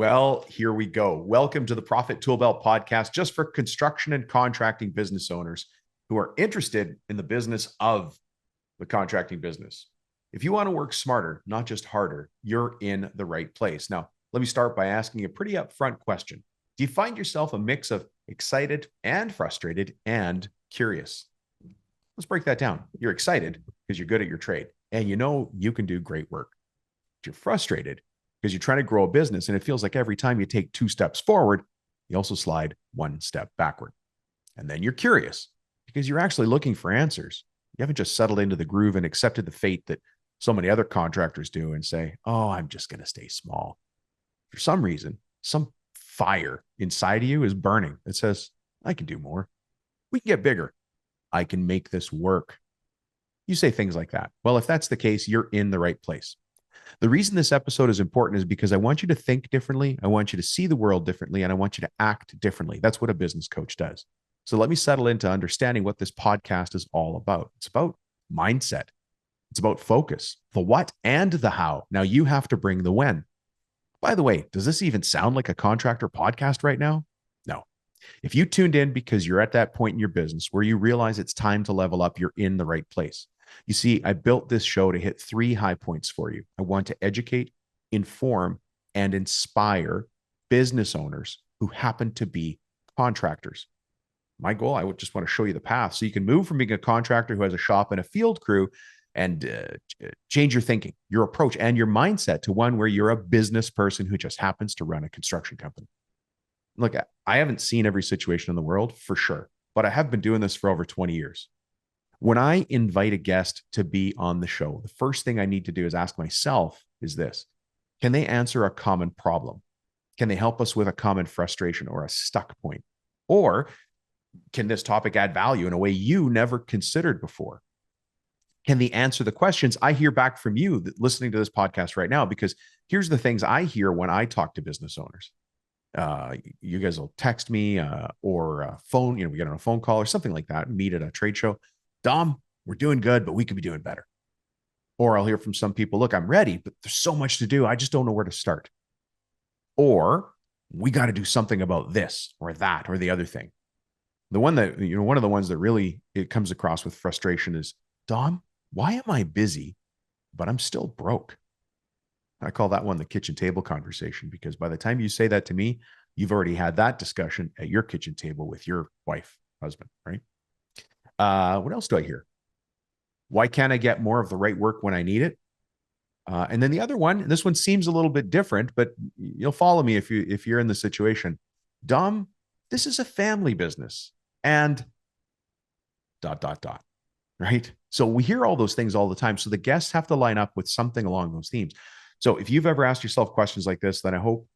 Well, here we go. Welcome to the Profit Tool Belt podcast, just for construction and contracting business owners who are interested in the business of the contracting business. If you want to work smarter, not just harder, you're in the right place. Now, let me start by asking a pretty upfront question. Do you find yourself a mix of excited and frustrated and curious? Let's break that down. You're excited because you're good at your trade and you know you can do great work. But you're frustrated because you're trying to grow a business and it feels like every time you take 2 steps forward, you also slide 1 step backward. And then you're curious because you're actually looking for answers. You haven't just settled into the groove and accepted the fate that so many other contractors do and say, oh, I'm just going to stay small. For some reason, some fire inside of you is burning that says, I can do more. We can get bigger. I can make this work. You say things like that. Well, if that's the case, you're in the right place. The reason this episode is important is because I want you to think differently. I want you to see the world differently, and I want you to act differently. That's what a business coach does. So let me settle into understanding what this podcast is all about. It's about mindset. It's about focus, the what and the how. Now you have to bring the when. By the way, does this even sound like a contractor podcast right now? No. If you tuned in because you're at that point in your business where you realize it's time to level up, you're in the right place. You see, I built this show to hit 3 high points for you. I want to educate, inform, and inspire business owners who happen to be contractors. My goal, I would just want to show you the path so you can move from being a contractor who has a shop and a field crew and change your thinking, your approach, and your mindset to one where you're a business person who just happens to run a construction company. Look, I haven't seen every situation in the world for sure, but I have been doing this for over 20 years. When I invite a guest to be on the show, the first thing I need to do is ask myself is this: can they answer a common problem? Can they help us with a common frustration or a stuck point? Or can this topic add value in a way you never considered before? Can they answer the questions I hear back from you listening to this podcast right now? Because here's the things I hear when I talk to business owners. You guys will text me or phone, we get on a phone call or something like that, meet at a trade show. Dom, we're doing good, but we could be doing better. Or I'll hear from some people, look, I'm ready, but there's so much to do. I just don't know where to start. Or we got to do something about this or that or the other thing. The one that, one of the ones that really it comes across with frustration is, Dom, why am I busy, but I'm still broke? I call that one the kitchen table conversation, because by the time you say that to me, you've already had that discussion at your kitchen table with your wife, husband, right? What else do I hear? Why can't I get more of the right work when I need it? And then the other one, and this one seems a little bit different, but you'll follow me if you're in the situation. Dom, this is a family business, and ... right? So we hear all those things all the time. So the guests have to line up with something along those themes. So if you've ever asked yourself questions like this, then I hope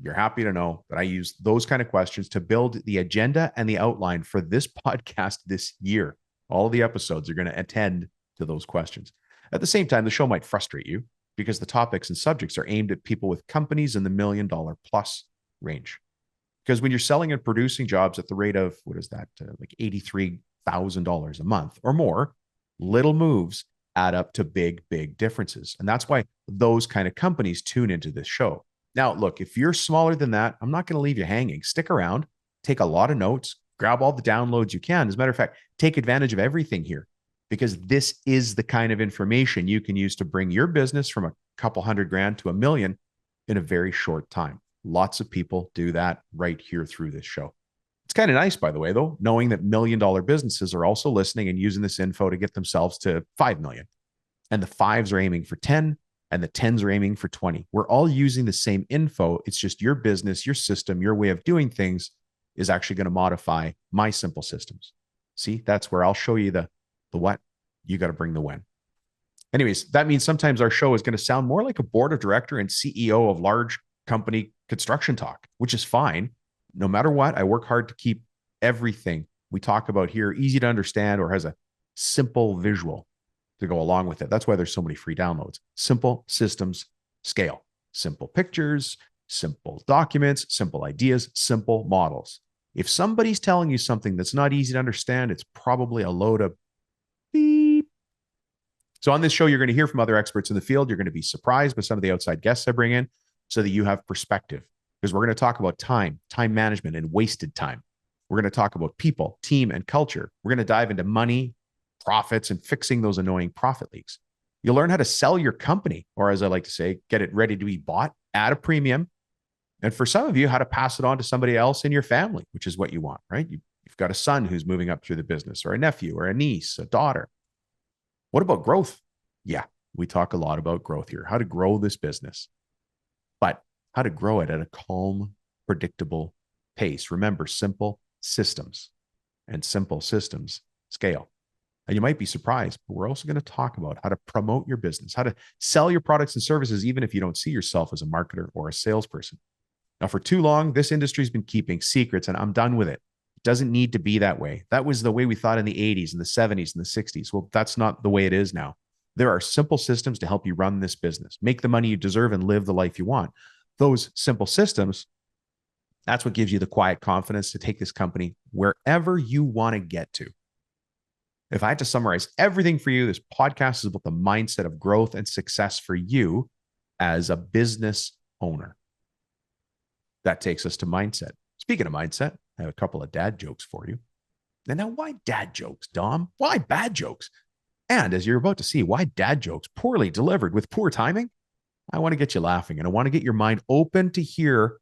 you're happy to know that I use those kind of questions to build the agenda and the outline for this podcast this year. All of the episodes are going to attend to those questions. At the same time, the show might frustrate you because the topics and subjects are aimed at people with companies in the $1 million plus range. Because when you're selling and producing jobs at the rate of, like $83,000 a month or more, little moves add up to big, big differences. And that's why those kind of companies tune into this show. Now, look, if you're smaller than that, I'm not going to leave you hanging. Stick around, take a lot of notes, grab all the downloads you can. As a matter of fact, take advantage of everything here, because this is the kind of information you can use to bring your business from a couple $100,000 to $1 million in a very short time. Lots of people do that right here through this show. It's kind of nice, by the way, though, knowing that $1 million businesses are also listening and using this info to get themselves to 5 million. And the 5s are aiming for 10 and the 10s are aiming for 20. We're all using the same info. It's just your business, your system, your way of doing things is actually going to modify my simple systems. See, that's where I'll show you the what. You got to bring the when. Anyways, that means sometimes our show is going to sound more like a board of director and CEO of large company construction talk, which is fine. No matter what, I work hard to keep everything we talk about here easy to understand or has a simple visual to go along with it. That's why there's so many free downloads. Simple systems scale. Simple pictures, simple documents, simple ideas, simple models. If somebody's telling you something that's not easy to understand, it's probably a load of beep. So on this show, you're going to hear from other experts in the field. You're going to be surprised by some of the outside guests I bring in so that you have perspective. because we're going to talk about time management, and wasted time. We're going to talk about people, team, and culture. We're going to dive into money, profits, and fixing those annoying profit leaks. You'll learn how to sell your company, or as I like to say, get it ready to be bought at a premium. And for some of you, how to pass it on to somebody else in your family, which is what you want, right? You've got a son who's moving up through the business, or a nephew, or a niece, a daughter. What about growth? Yeah, we talk a lot about growth here, how to grow this business, but how to grow it at a calm, predictable pace. Remember, simple systems, and simple systems scale. And you might be surprised, but we're also going to talk about how to promote your business, how to sell your products and services, even if you don't see yourself as a marketer or a salesperson. Now, for too long, this industry's been keeping secrets, and I'm done with it. It doesn't need to be that way. That was the way we thought in the 80s and the 70s and the 60s. Well, that's not the way it is now. There are simple systems to help you run this business, make the money you deserve, and live the life you want. Those simple systems, that's what gives you the quiet confidence to take this company wherever you want to get to. If I had to summarize everything for you, this podcast is about the mindset of growth and success for you as a business owner. That takes us to mindset. Speaking of mindset, I have a couple of dad jokes for you. And now, why dad jokes, Dom? Why bad jokes? And as you're about to see, why dad jokes poorly delivered with poor timing? I want to get you laughing, and I want to get your mind open to hear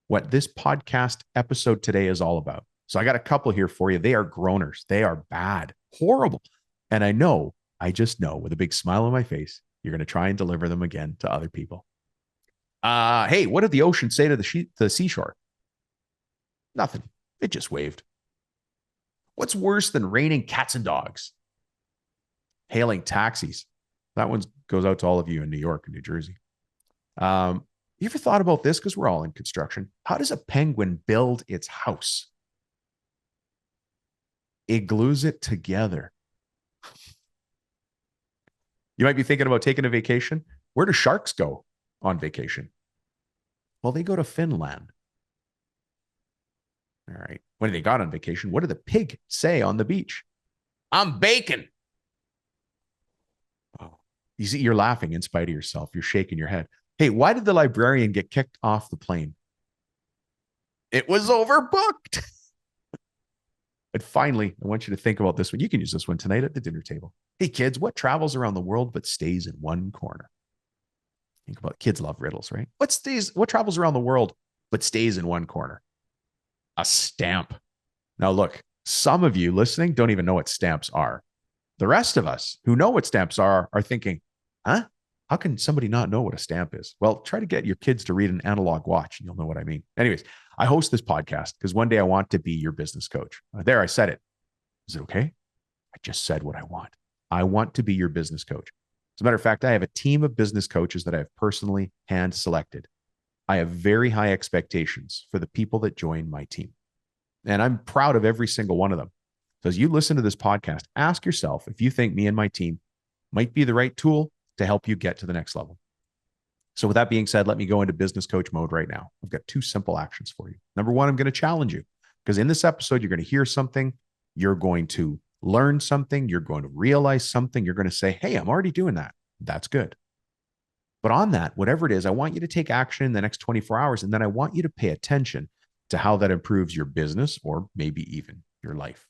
what this podcast episode today is all about. So I got a couple here for you. They are groaners. They are bad, horrible. And I just know with a big smile on my face, you're going to try and deliver them again to other people. Hey, what did the ocean say to the seashore? Nothing. It just waved. What's worse than raining cats and dogs? Hailing taxis. That one goes out to all of you in New York and New Jersey. You ever thought about this? Because we're all in construction. How does a penguin build its house? It glues it together. You might be thinking about taking a vacation. Where do sharks go on vacation? Well, they go to Finland. All right. When they got on vacation, what did the pig say on the beach? I'm bacon. Oh, you see, you're laughing in spite of yourself. You're shaking your head. Hey, why did the librarian get kicked off the plane? It was overbooked. And finally, I want you to think about this one. You can use this one tonight at the dinner table. Hey, kids, what travels around the world but stays in one corner? Think about it. Kids love riddles, right? What travels around the world but stays in one corner? A stamp. Now, look, some of you listening don't even know what stamps are. The rest of us who know what stamps are thinking, huh? How can somebody not know what a stamp is? Well, try to get your kids to read an analog watch and you'll know what I mean. Anyways, I host this podcast because one day I want to be your business coach. There, I said it. Is it okay? I just said what I want. I want to be your business coach. As a matter of fact, I have a team of business coaches that I have personally hand selected. I have very high expectations for the people that join my team. And I'm proud of every single one of them. So as you listen to this podcast, ask yourself if you think me and my team might be the right tool to help you get to the next level. So with that being said, let me go into business coach mode right now. I've got 2 simple actions for you. Number 1, I'm going to challenge you because in this episode, you're going to hear something. You're going to learn something. You're going to realize something. You're going to say, hey, I'm already doing that. That's good. But on that, whatever it is, I want you to take action in the next 24 hours. And then I want you to pay attention to how that improves your business or maybe even your life.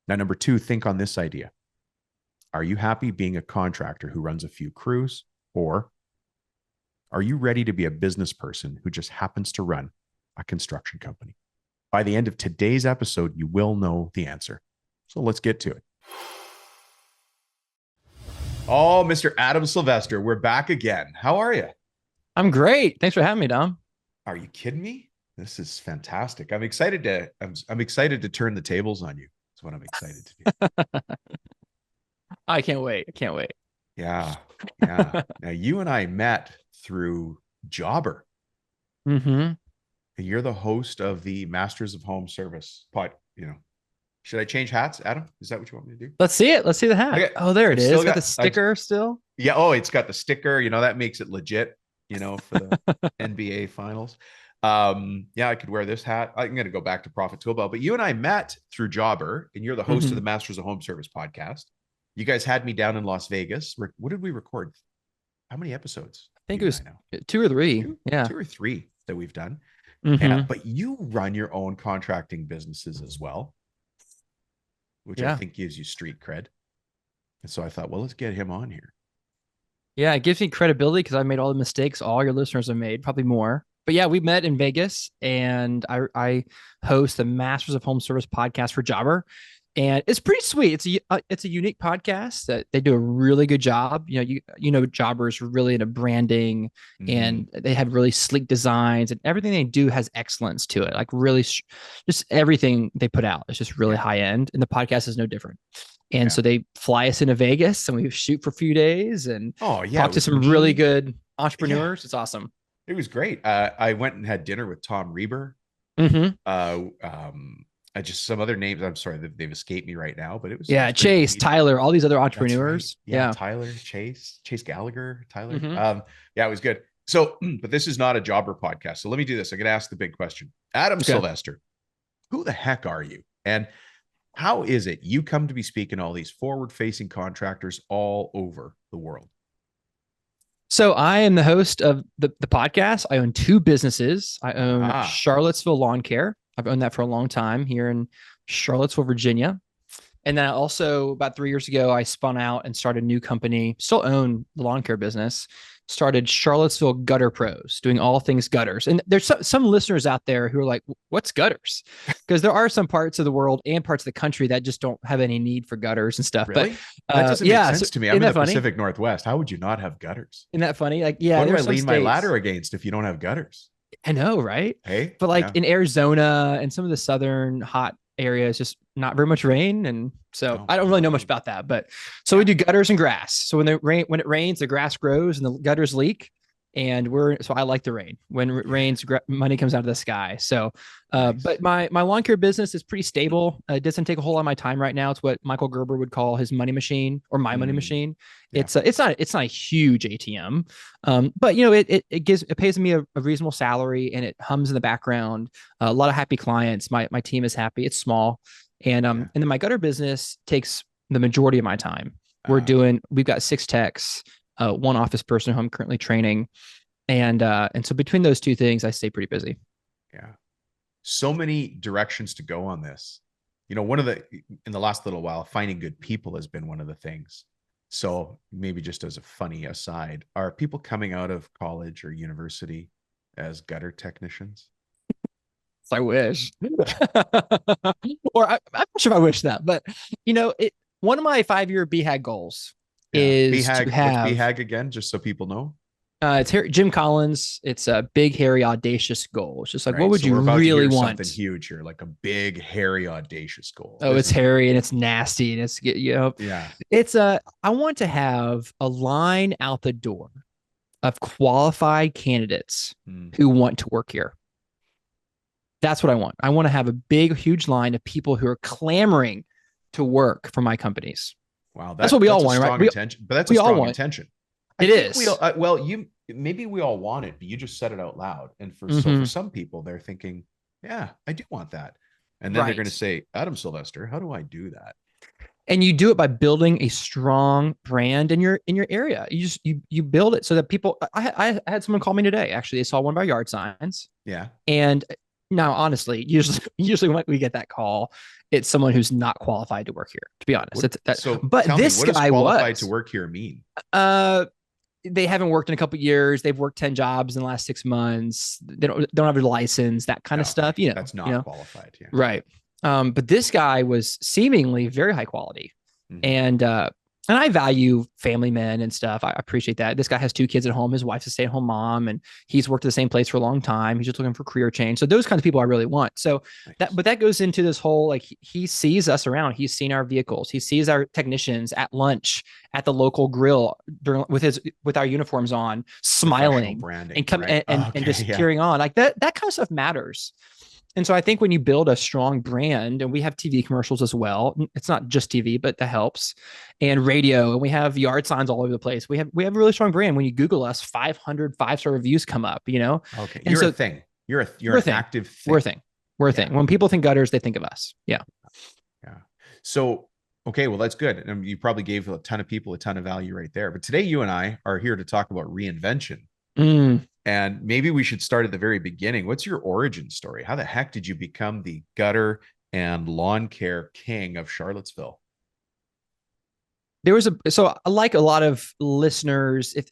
Now, number 2, think on this idea. Are you happy being a contractor who runs a few crews, or are you ready to be a business person who just happens to run a construction company? By the end of today's episode, you will know the answer. So let's get to it. Oh, Mr. Adam Sylvester, we're back again. How are you? I'm great. Thanks for having me, Dom. Are you kidding me? This is fantastic. I'm excited to turn the tables on you. That's what I'm excited to do. I can't wait. I can't wait. Yeah. Yeah. Now you and I met through Jobber. Mm-hmm. You're the host of the Masters of Home Service pod. Should I change hats, Adam? Is that what you want me to do? Let's see it. Let's see the hat. There it is. It's got the sticker still. Yeah. Oh, it's got the sticker. That makes it legit, for the NBA finals. Yeah, I could wear this hat. I'm going to go back to Profit Tool Belt, but you and I met through Jobber, and you're the host of the Masters of Home Service podcast. You guys had me down in Las Vegas. What did we record? How many episodes? I think you it and I was know. 2 or 3. Two, Yeah. 2 or 3 that we've done. Mm-hmm. But you run your own contracting businesses as well, which I Yeah. think gives you street cred. And so I thought, well, let's get him on here. Yeah. It gives me credibility because I made all the mistakes all your listeners have made, probably more. But yeah, we met in Vegas and I host the Masters of Home Service podcast for Jobber. And it's pretty sweet. It's a unique podcast that they do a really good job. Jobber is really into branding, Mm-hmm. and they have really sleek designs, and everything they do has excellence to it. Like really, just everything they put out is just really Yeah. high end, and the podcast is no different. And Yeah. so they fly us into Vegas, and we shoot for a few days and Oh, yeah. talk It to was some really me. good Yeah. entrepreneurs. It's awesome. It was great. I went and had dinner with Tom Reber. Mm-hmm. Uh, um, I just some other names. I'm sorry that they've escaped me right now, but it Yeah, was great to Chase, meet him. Tyler, all these other That's right. entrepreneurs. Yeah, Yeah. Tyler, Chase Gallagher, Tyler. Mm-hmm. Yeah, it was good. So, but this is not a jobber podcast. So let me do this. I'm gonna ask the big question. Adam Okay. Sylvester, who the heck are you? And how is it you come to be speaking to all these forward-facing contractors all over the world? So I am the host of the podcast. I own 2 businesses. I own Ah, Charlottesville Lawn Care. I've owned that for a long time here in Charlottesville, Virginia. And then I also, about 3 years ago, I spun out and started a new company, still own the lawn care business, started Charlottesville Gutter Pros, doing all things gutters. And there's some listeners out there who are like, what's gutters? Because there are some parts of the world and parts of the country that just don't have any need for gutters and stuff. really? But That doesn't make yeah, sense so, to me. I'm isn't in that the funny? Pacific Northwest. How would you not have gutters? Isn't that funny? Like, yeah, What do I there's some lean my states. ladder against if you don't have gutters? I know, right? Hey, But like yeah. in Arizona and some of the southern hot areas, just not very much rain. And so Oh, I don't really know much about that. But so we do gutters and grass. So when it rains, the grass grows and the gutters leak. And so I like the rain. When it rains, money comes out of the sky. So, nice. but my lawn care business is pretty stable. It doesn't take a whole lot of my time right now. It's what Michael Gerber would call his money machine or my money machine. Yeah. It's not a huge ATM, but it pays me a reasonable salary and it hums in the background. A lot of happy clients. My team is happy. It's small, and then my gutter business takes the majority of my time. We've got 6 techs. 1 office person who I'm currently training. And so between those 2 things, I stay pretty busy. Yeah. So many directions to go on this. In the last little while, finding good people has been one of the things. So maybe just as a funny aside, are people coming out of college or university as gutter technicians? I wish. Or I'm not sure if I wish that, but one of my 5-year BHAG goals is BHAG, to have what's BHAG again, just so people know. It's Jim Collins. It's a big, hairy, audacious goal. It's just like, Right. what would So you we're about really to hear want? something huge here, like a big, hairy, audacious goal. Oh, it's hairy and it's nasty and it's yeah. It's I want to have a line out the door of qualified candidates who want to work here. That's what I want. I want to have a big, huge line of people who are clamoring to work for my companies. Wow, that's what we all want, right? But that's a strong intention. It is. Maybe we all want it, but you just said it out loud. And so for some people, they're thinking, yeah, I do want that. And then they're going to say, Adam Sylvester, how do I do that? And you do it by building a strong brand in your area. You build it so that people. I had someone call me today. Actually, they saw one of our yard signs. Yeah. And now, honestly, usually when we get that call, it's someone who's not qualified to work here. To be honest, but this guy does qualified to work here mean? They haven't worked in a couple of years. They've worked 10 jobs in the last 6 months. They don't have a license, that kind of stuff. That's not qualified. Yeah. Right. But this guy was seemingly very high quality. And I value family men and stuff. I appreciate that. This guy has 2 kids at home. His wife's a stay-at-home mom, and he's worked at the same place for a long time. He's just looking for career change. So those kinds of people I really want. So that goes into this whole, like, he sees us around. He's seen our vehicles. He sees our technicians at lunch at the local grill with our uniforms on, smiling branding, and just carrying on. Like that kind of stuff matters. And so I think when you build a strong brand, and we have TV commercials as well, it's not just TV, but that helps, and radio, and we have yard signs all over the place. We have a really strong brand. When you Google us, 500 5-star reviews come up, Okay. You're a thing. You're an active thing. We're a thing. When people think gutters, they think of us. Yeah. Yeah. So, okay, well, that's good. And you probably gave a ton of people a ton of value right there. But today you and I are here to talk about reinvention. Mm. And maybe we should start at the very beginning. What's your origin story? How the heck did you become the gutter and lawn care king of Charlottesville? There was so like a lot of listeners, if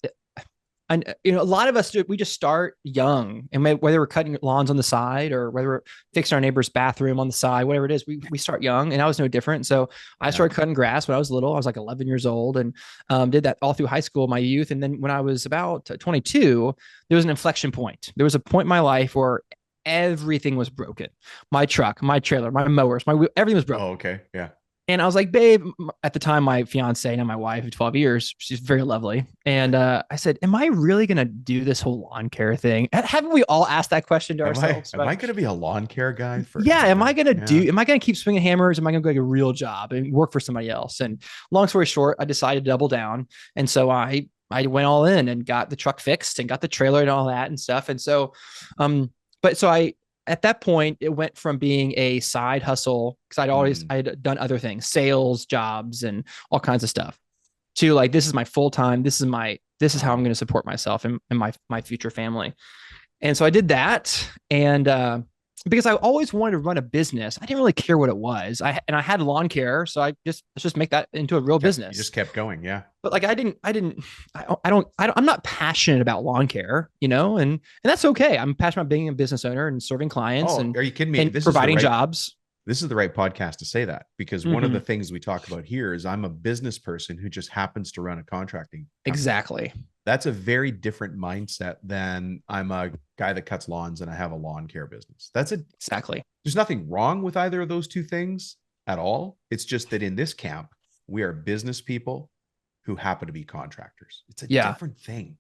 and a lot of us we just start young, and whether we're cutting lawns on the side or whether we're fixing our neighbor's bathroom on the side, whatever it is, we start young, and I was no different. So I Yeah. started cutting grass when I was little. I was like 11 years old, and did that all through high school, my youth, and then when I was about 22, there was an inflection point. There was a point in my life where everything was broken. My truck, my trailer, my mowers, everything was broken. Oh, okay. Yeah. And I was like, babe, at the time, my fiance, now my wife of 12 years, she's very lovely. And I said, am I really going to do this whole lawn care thing? Haven't we all asked that question to ourselves? Am I going to be a lawn care guy Yeah. Am I forever? going to Yeah. am I going to keep swinging hammers? Am I going to go get a real job and work for somebody else? And long story short, I decided to double down. And so I went all in and got the truck fixed and got the trailer and all that and stuff. And so, but so at that point, it went from being a side hustle because I had done other things, sales jobs and all kinds of stuff, to like, this is my full time. This is how I'm going to support myself and my future family. And so I did that. And because I always wanted to run a business, I didn't really care what it was. I had lawn care, so let's just make that into a real You business. just kept going. Yeah. But like I'm not passionate about lawn care, and that's okay. I'm passionate about being a business owner and serving clients Oh, and are you kidding me? providing jobs. This is the right podcast to say that, because one of the Mm-hmm. things we talk about here is I'm a business person who just happens to run a contracting company. Exactly. That's a very different mindset than I'm a guy that cuts lawns and I have a lawn care business. Exactly. There's nothing wrong with either of those two things at all. It's just that in this camp, we are business people who happen to be contractors. It's a Yeah. different thing.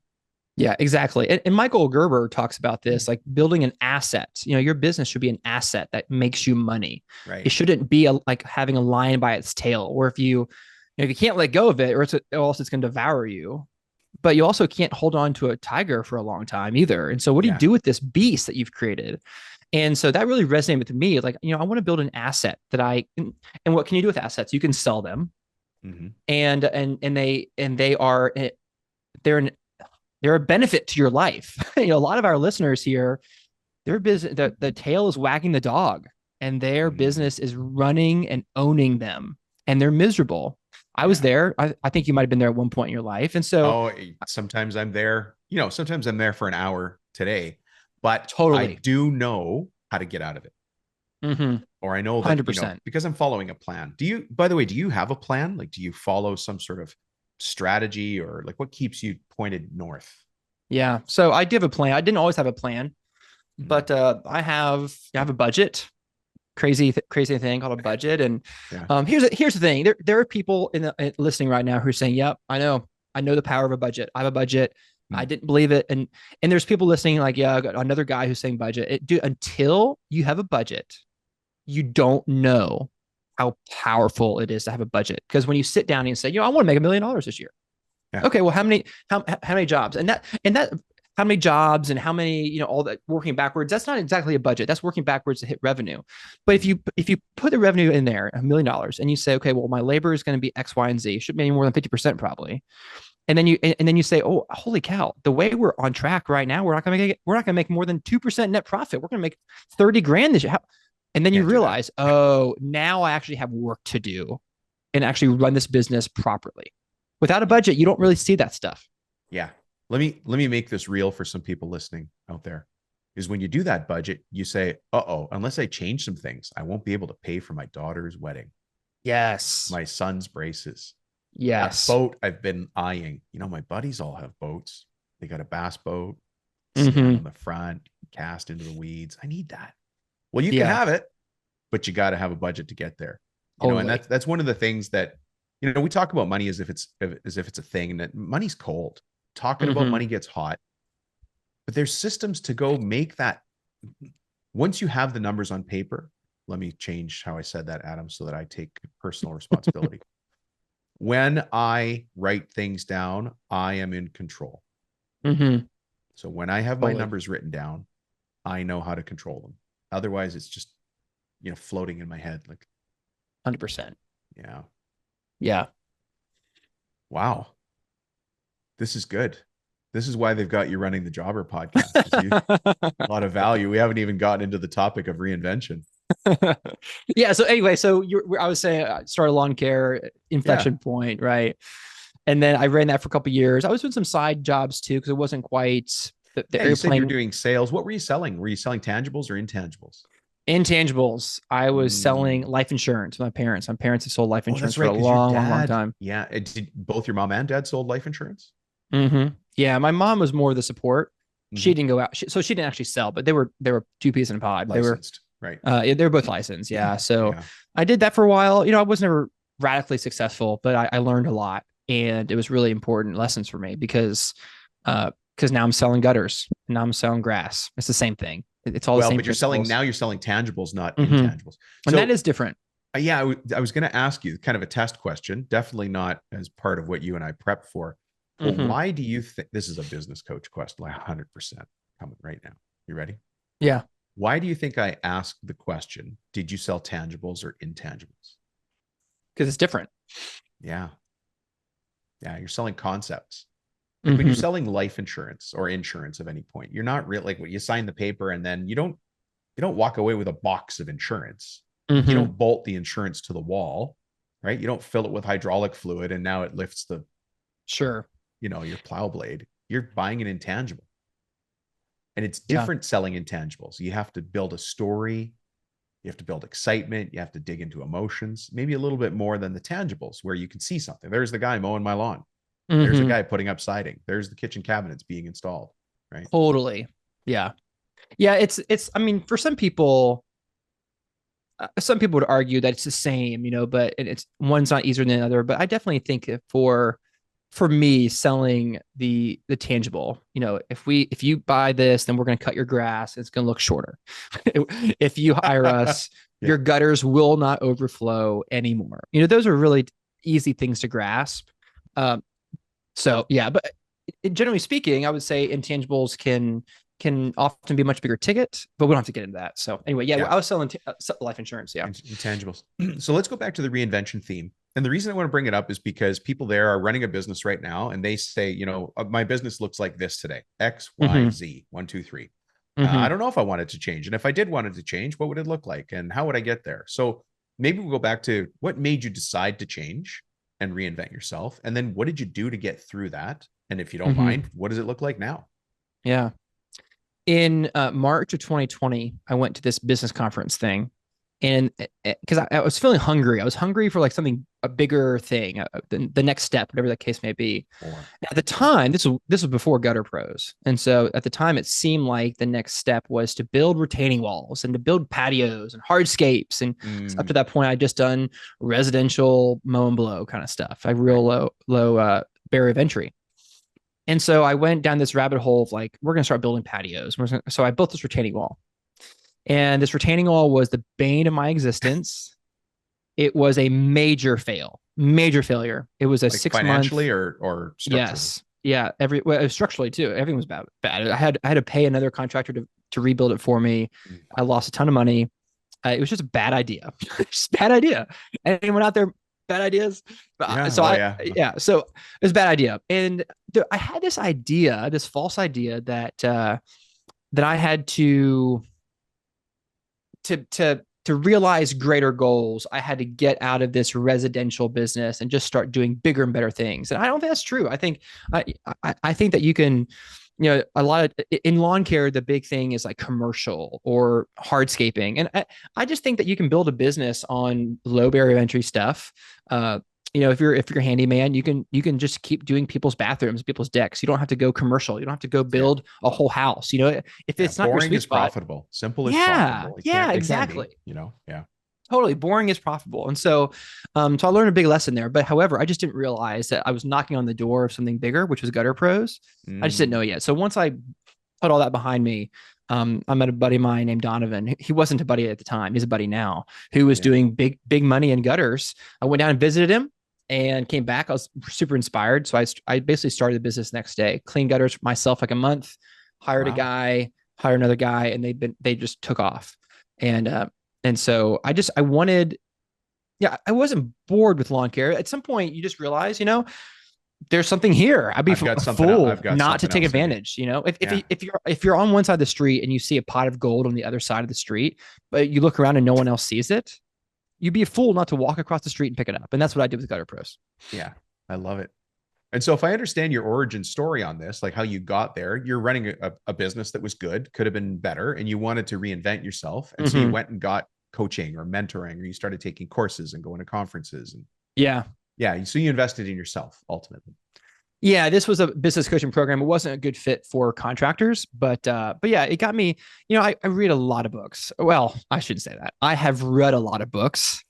Yeah, exactly. And Michael Gerber talks about this, like building an asset. Your business should be an asset that makes you money. Right. It shouldn't be like having a lion by its tail, or if if you can't let go of it, or else it's going to devour you. But you also can't hold on to a tiger for a long time either. And so, what do you Yeah. do with this beast that you've created? And so that really resonated with me. Like, I want to build an asset and what can you do with assets? You can sell them, Mm-hmm. and they are they're an they're a benefit to your life. A lot of our listeners here, their business, the tail is wagging the dog, and their Mm-hmm. business is running and owning them, and they're miserable. I was there. I think you might have been there at one point in your life. And so, Sometimes I'm there, sometimes I'm there for an hour today, but I totally. do know how to get out of it. Mm-hmm. Or I know that, 100%. because I'm following a plan. By the way, do you have a plan? Like, do you follow some sort of strategy, or like what keeps you pointed north? Yeah. So I do have a plan. I didn't always have a plan, Mm-hmm. but I have a budget. Crazy thing called a budget. And Yeah. Here's the thing. There are people listening right now who are saying, "Yep, I know the power of a budget. I have a budget. I didn't believe it." And there's people listening like, "Yeah, I got another guy who's saying budget." Until you have a budget, you don't know how powerful it is to have a budget. Because when you sit down and say, I want to make $1 million this year. Yeah. Okay, well, how many jobs? And that how many jobs and how many, all that working backwards, that's not exactly a budget. That's working backwards to hit revenue. But if you put the revenue in there, $1 million, and you say, okay, well, my labor is going to be X, Y, and Z, should be more than 50% probably. And then you say, oh, holy cow, the way we're on track right now, we're not going to make more than 2% net profit. We're going to make 30 grand this year. And then you realize, oh, now I actually have work to do and actually run this business properly. Without a budget, you don't really see that stuff. Yeah. Let me make this real for some people listening out there. Is when you do that budget, you say, unless I change some things, I won't be able to pay for my daughter's wedding. Yes. My son's braces. Yes. That boat I've been eyeing. My buddies all have boats. They got a bass boat, Mm-hmm. on the front, cast into the weeds. I need that. Well, you can have it, but you got to have a budget to get there. And that's one of the things that, we talk about money as if it's a thing, and that money's cold. Talking about money gets hot. But there's systems to go make that. Once you have the numbers on paper, let me change how I said that, Adam, so that I take personal responsibility. When I write things down, I am in control. Mm-hmm. So when I have my numbers written down, I know how to control them. Otherwise, it's just, floating in my head. Like 100%. Yeah. Yeah. Wow. This is good. This is why they've got you running the Jobber podcast. 'Cause you, a lot of value. We haven't even gotten into the topic of reinvention. Yeah. So anyway, I was saying, started lawn care inflection point, right? And then I ran that for a couple of years. I was doing some side jobs too because it wasn't quite the You said airplane. you're doing sales. What were you selling? Were you selling tangibles or intangibles? Intangibles. I was selling life insurance to my parents. My parents have sold life Oh, insurance that's for right. a Because your long, long, long dad, time. yeah. Did both your mom and dad sold life insurance? Yeah, my mom was more the support. She Mhm. didn't go out, so she didn't actually sell, but they were two peas in a pod. Licensed, right? They were both licensed. Yeah, so Yeah. I did that for a while. I was never radically successful, but I learned a lot, and it was really important lessons for me because now I'm selling gutters, and now I'm selling grass. It's the same thing. It's all the Well, same but you're selling principles. now. You're selling tangibles, not hmm intangibles. And that So is different. yeah, I was going to ask you kind of a test question. Definitely not as part of what you and I prepped for. But hmm why do you think this is a business coach question? Like 100% coming right now. You ready? Yeah, Why do you think I asked the question? Did you sell tangibles or intangibles? because it's different. Yeah. Yeah. You're selling concepts. Like when you're hmm selling life insurance or insurance of any point, you're not really like when you sign the paper and then you don't walk away with a box of insurance. Like you hmm don't bolt the insurance to the wall, right? You don't fill it with hydraulic fluid and now it lifts the, Sure. your plow blade. You're buying an intangible. And it's Yeah. different selling intangibles. You have to build a story, you have to build excitement, you have to dig into emotions, maybe a little bit more than the tangibles where you can see something. There's the guy mowing my lawn. There's a hmm guy putting up siding. There's the kitchen cabinets being installed, right? Totally. Yeah. Yeah. I mean, for some people would argue that it's the same, but it's one's not easier than the other. But I definitely think that for me selling the tangible, if you buy this, then we're going to cut your grass. It's going to look shorter. If you hire us, Yeah. your gutters will not overflow anymore. Those are really easy things to grasp. Um, so yeah, but generally speaking, I would say intangibles can often be a much bigger ticket, but we don't have to get into that. So anyway, yeah, Yeah. I was selling life insurance. Yeah. Intangibles. So let's go back to the reinvention theme. And the reason I want to bring it up is because people there are running a business right now and they say, my business looks like this today, X, Y, hmm Z, one, two, three. I hmm don't know if I wanted to change. And if I did want it to change, what would it look like? And how would I get there? So maybe we'll go back to what made you decide to change and reinvent yourself. And then what did you do to get through that? And if you don't hmm mind, what does it look like now? Yeah. In March of 2020, I went to this business conference thing, and because I was feeling hungry, I was hungry for like something a bigger thing, the next step, whatever that case may be. Or At the time, this was before Gutter Pros, and so at the time, it seemed like the next step was to build retaining walls and to build patios and hardscapes. And up to that point, I'd just done residential mow and blow kind of stuff. I real low barrier of entry. And so I went down this rabbit hole of like, we're going to start building patios. So I built this retaining wall. And this retaining wall was the bane of my existence. It was a major failure. It was a like 6 month. financially or structurally? Yes. Yeah. Structurally too. Everything was bad. I had to pay another contractor to rebuild it for me. I lost a ton of money. It was just a bad idea. Just bad idea. Anyone out there? Bad ideas. Yeah. So it was a bad idea. And I had this idea, this false idea that I had to realize greater goals. I had to get out of this residential business and just start doing bigger and better things. And I don't think that's true. I think that you can, a lot of in lawn care, the big thing is like commercial or hardscaping. And I just think that you can build a business on low barrier of entry stuff. If you're a handyman, you can just keep doing people's bathrooms, people's decks. You don't have to go commercial. You don't have to go build a whole house. If it's not your boring sweet is spot, profitable. Simple is yeah, profitable. yeah, It can exactly. be, yeah. Totally. Boring is profitable. And so I learned a big lesson there. But however, I just didn't realize that I was knocking on the door of something bigger, which was Gutter Pros. I just didn't know yet. So once I put all that behind me, I met a buddy of mine named Donovan. He wasn't a buddy at the time. He's a buddy now, who was doing big money in gutters. I went down and visited him and came back. I was super inspired. So I basically started the business next day, clean gutters myself like a month, hired a guy, hired another guy, and they just took off. And so I wanted, yeah, I wasn't bored with lawn care. At some point, you just realize, there's something here. I'd be I've got a something else. fool I've got not to something take else in me. advantage. You know, Yeah. if you're on one side of the street and you see a pot of gold on the other side of the street, but you look around and no one else sees it, you'd be a fool not to walk across the street and pick it up. And that's what I did with Gutter Pros. Yeah. I love it. And so if I understand your origin story on this, like how you got there, you're running a business that was good, could have been better, and you wanted to reinvent yourself. And so you went and got coaching or mentoring, or you started taking courses and going to conferences. And Yeah. yeah. So you invested in yourself ultimately. Yeah, this was a business coaching program. It wasn't a good fit for contractors, but yeah, it got me. You know, I read a lot of books. Well, I shouldn't say that. I have read a lot of books.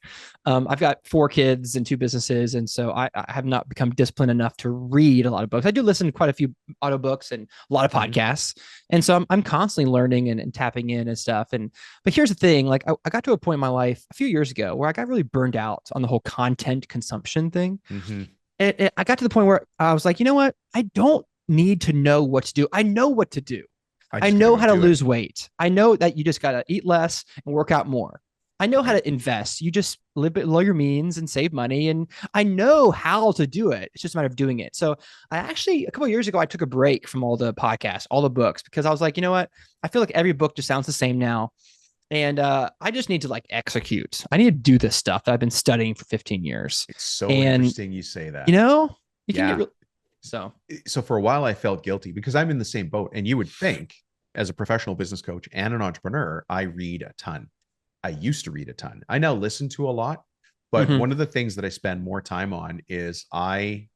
I've got 4 kids and 2 businesses, and so I have not become disciplined enough to read a lot of books. I do listen to quite a few audiobooks and a lot of podcasts, and so I'm constantly learning and tapping in and stuff. And but here's the thing: like I got to a point in my life a few years ago where I got really burned out on the whole content consumption thing. Mm-hmm. And I got to the point where I was like, you know what? I don't need to know what to do. I know what to do. I know how to lose weight. I know that you just got to eat less and work out more. I know how to invest. You just live below your means and save money. And I know how to do it. It's just a matter of doing it. So I actually, a couple of years ago, I took a break from all the podcasts, all the books, because I was like, you know what? I feel like every book just sounds the same now. And I just need to like execute. I need to do this stuff that I've been studying for 15 years. It's so interesting you say that. You know, you can get so for a while I felt guilty because I'm in the same boat. And you would think as a professional business coach and an entrepreneur, I read a ton. I used to read a ton. I now listen to a lot, but one of the things that I spend more time on is I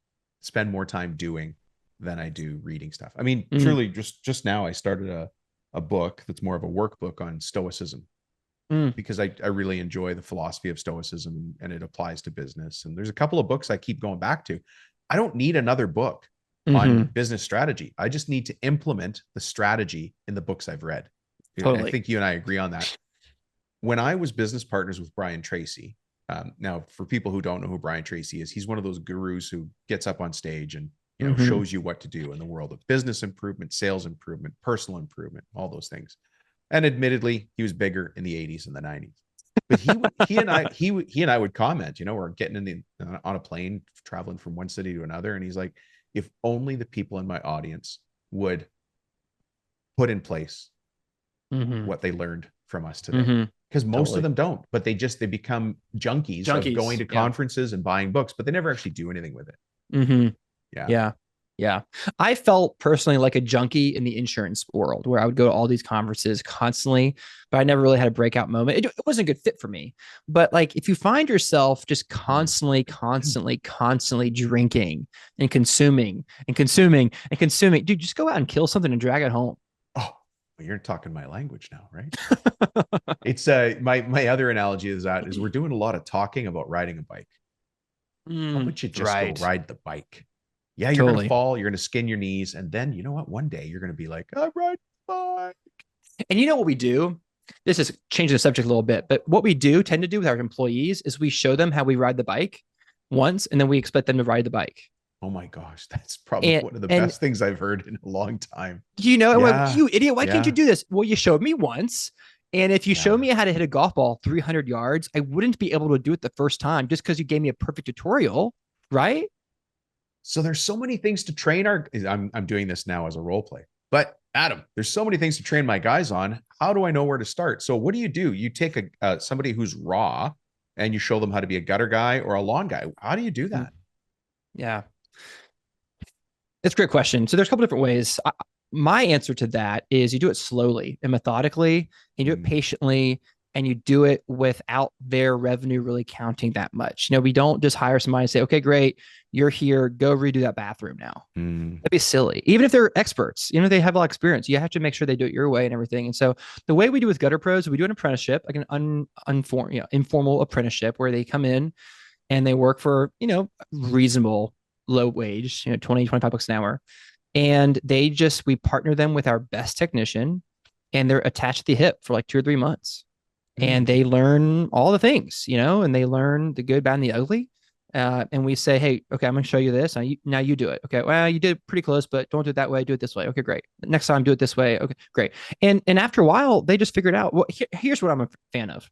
spend more time doing than I do reading stuff. I mean, truly just now I started a book that's more of a workbook on stoicism because I really enjoy the philosophy of stoicism and it applies to business. And there's a couple of books I keep going back to. I don't need another book on business strategy. I just need to implement the strategy in the books I've read. Totally. I think you and I agree on that. When I was business partners with Brian Tracy, now for people who don't know who Brian Tracy is, he's one of those gurus who gets up on stage and shows you what to do in the world of business improvement, sales improvement, personal improvement, all those things. And admittedly, he was bigger in the 80s and the 90s. But he and I would comment, we're getting on a plane, traveling from one city to another. And he's like, if only the people in my audience would put in place what they learned from us today. Because most of them don't, but they become junkies of going to conferences and buying books, but they never actually do anything with it. Yeah. I felt personally like a junkie in the insurance world where I would go to all these conferences constantly, but I never really had a breakout moment. It wasn't a good fit for me. But like if you find yourself just constantly drinking and consuming, dude, just go out and kill something and drag it home. Oh, well, you're talking my language now, right? It's my other analogy is we're doing a lot of talking about riding a bike. How about you just go ride the bike? Yeah, you're going to fall, you're going to skin your knees. And then you know what? One day you're going to be like, I ride the bike. And you know what we do? This is changing the subject a little bit, but what we tend to do with our employees is we show them how we ride the bike once, and then we expect them to ride the bike. Oh my gosh. That's probably one of the best things I've heard in a long time. You idiot, why can't you do this? Well, you showed me once. And if you show me how to hit a golf ball 300 yards, I wouldn't be able to do it the first time just because you gave me a perfect tutorial, right? So there's so many things to train I'm doing this now as a role play, but Adam, there's so many things to train my guys on. How do I know where to start? So what do? You take somebody who's raw and you show them how to be a gutter guy or a lawn guy. How do you do that? Yeah. It's a great question. So there's a couple different ways. My answer to that is you do it slowly and methodically, and you do it patiently, and you do it without their revenue really counting that much. We don't just hire somebody and say, okay, great, you're here, go redo that bathroom now. That'd be silly. Even if they're experts, they have a lot of experience. You have to make sure they do it your way and everything. And so the way we do with Gutter Pros, we do an apprenticeship, like an informal apprenticeship where they come in and they work for, reasonable low wage, 20, 25 bucks an hour. And we partner them with our best technician, and they're attached to the hip for like 2 or 3 months. And they learn all the things, and they learn the good, bad, and the ugly. And we say, hey, okay, I'm going to show you this. Now you do it. Okay. Well, you did pretty close, but don't do it that way. Do it this way. Okay, great. Next time, do it this way. Okay, great. And after a while, they just figured out, well, here's what I'm a fan of,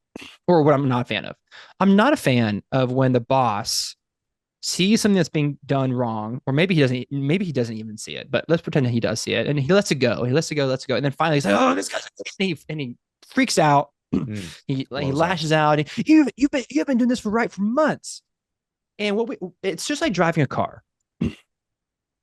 or what I'm not a fan of. I'm not a fan of when the boss sees something that's being done wrong, or maybe he doesn't even see it, but let's pretend that he does see it, and he lets it go. He lets it go, lets it go. And then finally he's like, oh, this guy's, and he freaks out. Mm. He Blows up. lashes out. You've been doing this for months. And it's just like driving a car.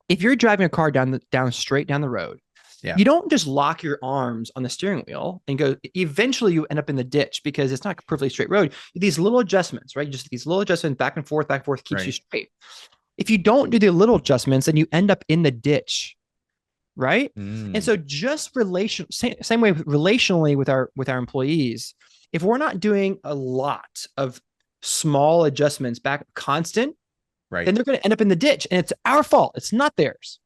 If you're driving a car down straight down the road, Yeah. you don't just lock your arms on the steering wheel and go. Eventually, you end up in the ditch because it's not a perfectly straight road. These little adjustments, right? Just these little adjustments, back and forth, keeps you straight. If you don't do the little adjustments, then you end up in the ditch, right? And so, just same way relationally with our employees, if we're not doing a lot of small adjustments back constant, right, then they're going to end up in the ditch, and it's our fault. It's not theirs.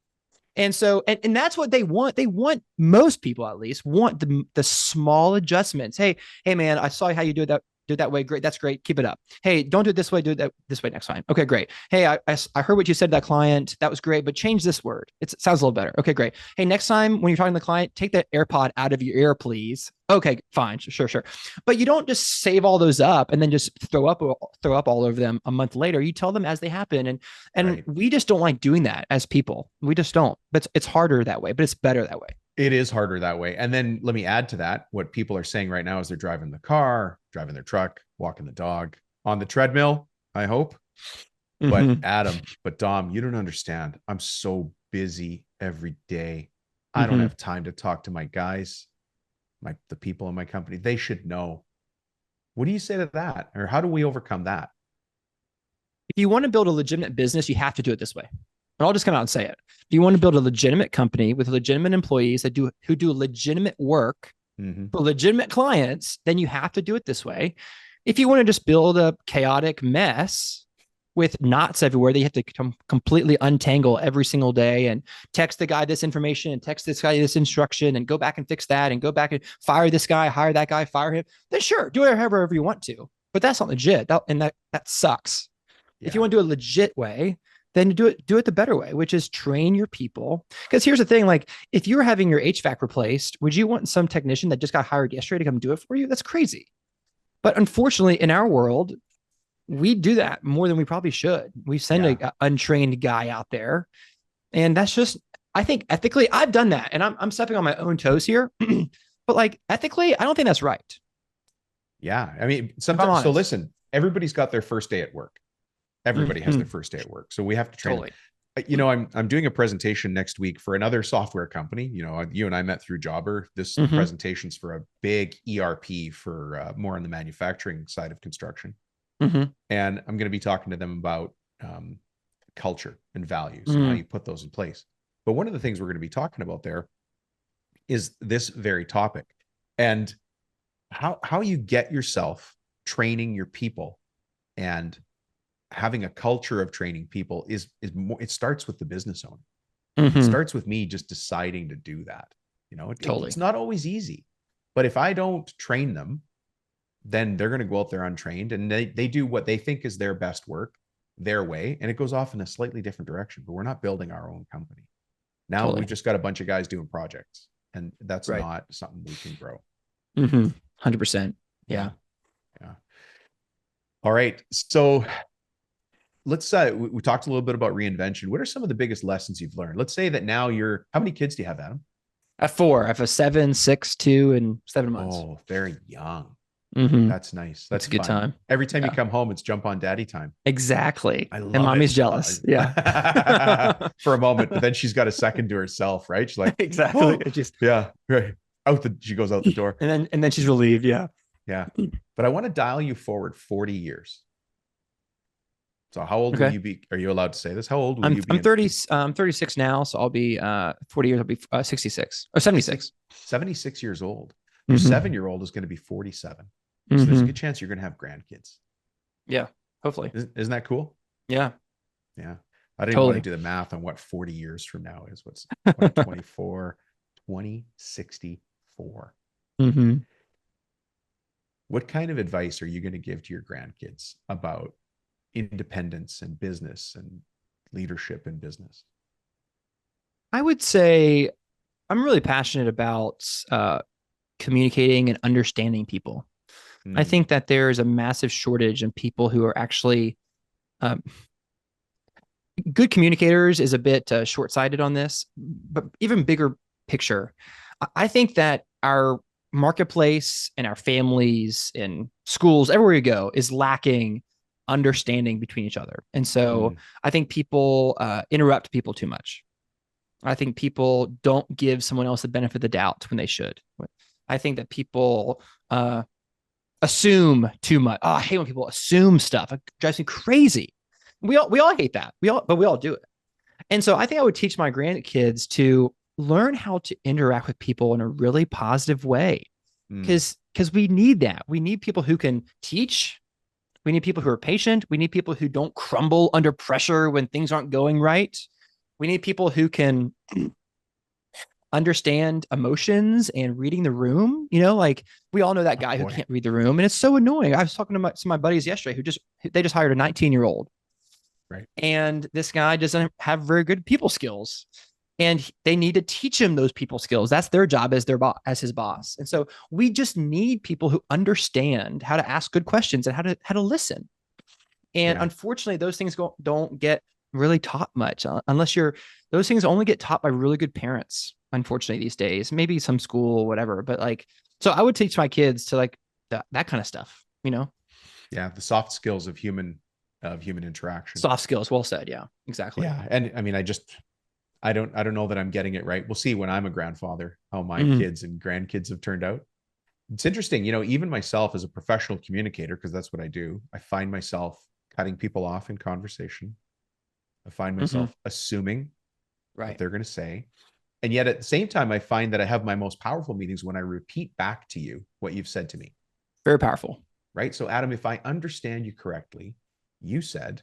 And so, and that's what they want. They want, most people at least want the small adjustments. Hey, man, I saw how you do that way. Great. That's great. Keep it up. Hey, don't do it this way. Do it this way next time. Okay, great. Hey, I heard what you said to that client. That was great, but change this word. It sounds a little better. Okay, great. Hey, next time when you're talking to the client, take that AirPod out of your ear, please. Okay, fine. Sure. But you don't just save all those up and then just throw up all over them a month later. You tell them as they happen. And right. We just don't like doing that as people. We just don't. But it's harder that way, but it's better that way. It is harder that way. And then let me add to that. What people are saying right now is they're driving the car, driving their truck, walking the dog, on the treadmill, I hope. But Dom, you don't understand. I'm so busy every day. I don't have time to talk to my guys, the people in my company. They should know. What do you say to that? Or how do we overcome that? If you want to build a legitimate business, you have to do it this way. And I'll just come out and say it. If you want to build a legitimate company with legitimate employees who do legitimate work for legitimate clients, then you have to do it this way. If you want to just build a chaotic mess with knots everywhere that you have to completely untangle every single day and text the guy this information and text this guy this instruction and go back and fix that and go back and fire this guy, hire that guy, fire him, then sure, do it however you want to. But that's not legit. That sucks. Yeah. If you want to do it a legit way, then do it the better way, which is train your people. Because here's the thing, like if you're having your HVAC replaced, would you want some technician that just got hired yesterday to come do it for you? That's crazy. But unfortunately, in our world, we do that more than we probably should. We send an untrained guy out there. And that's just, I think ethically, I've done that. And I'm stepping on my own toes here. But like ethically, I don't think that's right. Yeah. I mean, sometimes, so listen, everybody's got their first day at work. Everybody has their first day at work. So we have to train. Totally. You know, I'm doing a presentation next week for another software company. You know, you and I met through Jobber. This presentation's for a big ERP for more on the manufacturing side of construction. And I'm going to be talking to them about culture and values and how you put those in place. But one of the things we're going to be talking about there is this very topic and how you get yourself training your people and having a culture of training people is more, it starts with the business owner. It starts with me just deciding to do that. You know, it's not always easy, but if I don't train them, then they're going to go out there untrained and they do what they think is their best work their way. And it goes off in a slightly different direction, but we're not building our own company. Now we've just got a bunch of guys doing projects and that's not something we can grow. 100%. Yeah. All right. So let's we talked a little bit about reinvention. What are some of the biggest lessons you've learned? Let's say that now how many kids do you have, Adam? I have 4. I have a 7, 6, 2, and 7 months. Oh, very young. That's nice. That's a good time. Every time you come home, it's jump on daddy time. Exactly. I love and mommy's jealous. Yeah. For a moment, but then she's got a second to herself, right? She's like, exactly. Right. She goes out the door. And then she's relieved. Yeah. Yeah. But I want to dial you forward 40 years. So how old will you be? Are you allowed to say this? How old will you be? I'm 36 now. So I'll be 40 years. I'll be 66 or 76. 76 years old. Your 7-year-old is going to be 47. So there's a good chance you're going to have grandkids. Yeah. Hopefully. Isn't that cool? Yeah. Yeah. I didn't want to do the math on what 40 years from now is. What's 2024, 2064. What kind of advice are you going to give to your grandkids about independence and business and leadership in business? I would say I'm really passionate about communicating and understanding people. I think that there is a massive shortage in people who are actually good communicators is a bit short-sighted on this, but even bigger picture, I think that our marketplace and our families and schools, everywhere you go, is lacking understanding between each other. And so I think people interrupt people too much. I think people don't give someone else the benefit of the doubt when they should. I think that people assume too much. Oh, I hate when people assume stuff. It drives me crazy. We all hate that. But we all do it. And so I think I would teach my grandkids to learn how to interact with people in a really positive way. Because we need that. We need people who can teach. We need people who are patient. We need people who don't crumble under pressure when things aren't going right. We need people who can understand emotions and reading the room. Like we all know that guy who can't read the room, and it's so annoying. I was talking to some of my buddies yesterday they just hired a 19-year-old, right? And this guy doesn't have very good people skills, and they need to teach him those people skills. That's their job as his boss. And so we just need people who understand how to ask good questions and how to listen. And unfortunately, those things don't get really taught much unless those things only get taught by really good parents, unfortunately, these days. Maybe some school, whatever. But so I would teach my kids to that kind of stuff, Yeah. The soft skills of human interaction. Soft skills. Well said. Yeah, exactly. Yeah. And I mean, I don't know that I'm getting it right. We'll see when I'm a grandfather, how my kids and grandkids have turned out. It's interesting, even myself as a professional communicator, because that's what I do. I find myself cutting people off in conversation. I find myself assuming what they're going to say. And yet at the same time, I find that I have my most powerful meetings when I repeat back to you what you've said to me. Very powerful. Right? So Adam, if I understand you correctly, you said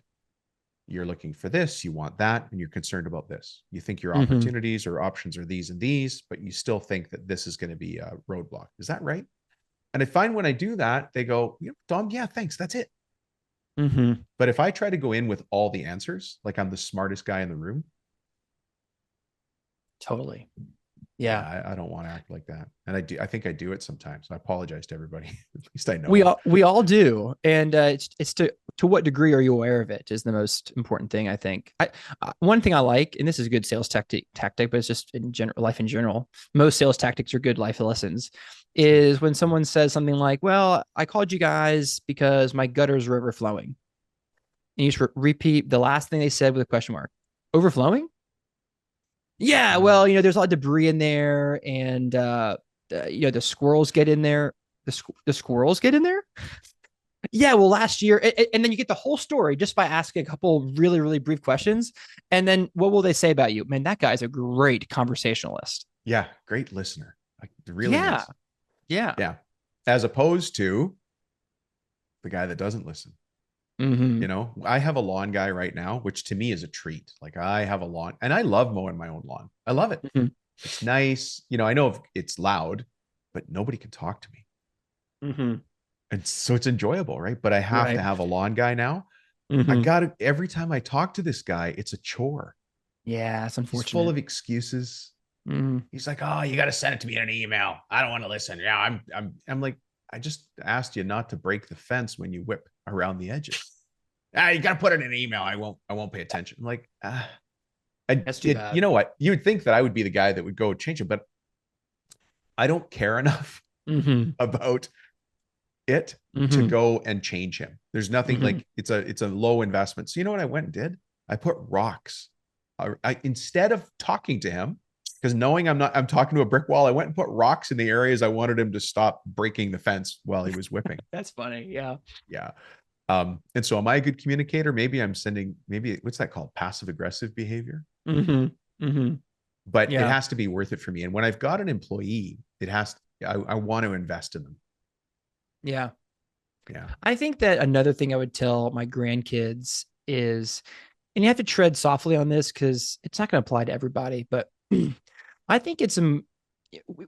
you're looking for this, you want that, and you're concerned about this. You think your opportunities or options are these and these, but you still think that this is going to be a roadblock. Is that right? And I find when I do that, they go, Dom, yeah, thanks. That's it. But if I try to go in with all the answers, like I'm the smartest guy in the room. Totally. Yeah. I don't want to act like that. And I think I do it sometimes. I apologize to everybody. At least I know. We all do. And it's to what degree are you aware of it is the most important thing, I think. One thing I like, and this is a good sales tactic, but it's just in general, life in general. Most sales tactics are good life lessons. Is when someone says something like, well, I called you guys because my gutters are overflowing. And you just repeat the last thing they said with a question mark. Overflowing? Yeah, well, there's a lot of debris in there, and the squirrels get in there. The squirrels get in there? Yeah, well, last year, and then you get the whole story just by asking a couple really, really brief questions. And then what will they say about you? Man, that guy's a great conversationalist. Yeah, great listener. Like really nice. Yeah. As opposed to the guy that doesn't listen. I have a lawn guy right now, which to me is a treat. Like I have a lawn and I love mowing my own lawn. I love it. It's nice. I know it's loud, but nobody can talk to me. And so it's enjoyable, right? But I have to have a lawn guy now. I got it. Every time I talk to this guy, it's a chore. Yeah, it's unfortunate. He's full of excuses. He's like, oh, you got to send it to me in an email. I don't want to listen. Yeah, I'm like, I just asked you not to break the fence when you whip around the edges. You got to put it in an email. I won't pay attention. I'm like, that's too bad. You know what? You would think that I would be the guy that would go change it, but I don't care enough about it to go and change him. There's nothing like it's a low investment. So you know what I went and did? I put rocks. Instead of talking to him, because knowing I'm talking to a brick wall, I went and put rocks in the areas I wanted him to stop breaking the fence while he was whipping. That's funny. Yeah. Yeah. And so am I a good communicator? Maybe what's that called? Passive aggressive behavior. But it has to be worth it for me. And when I've got an employee, I want to invest in them. Yeah. Yeah. I think that another thing I would tell my grandkids is, and you have to tread softly on this because it's not going to apply to everybody, but I think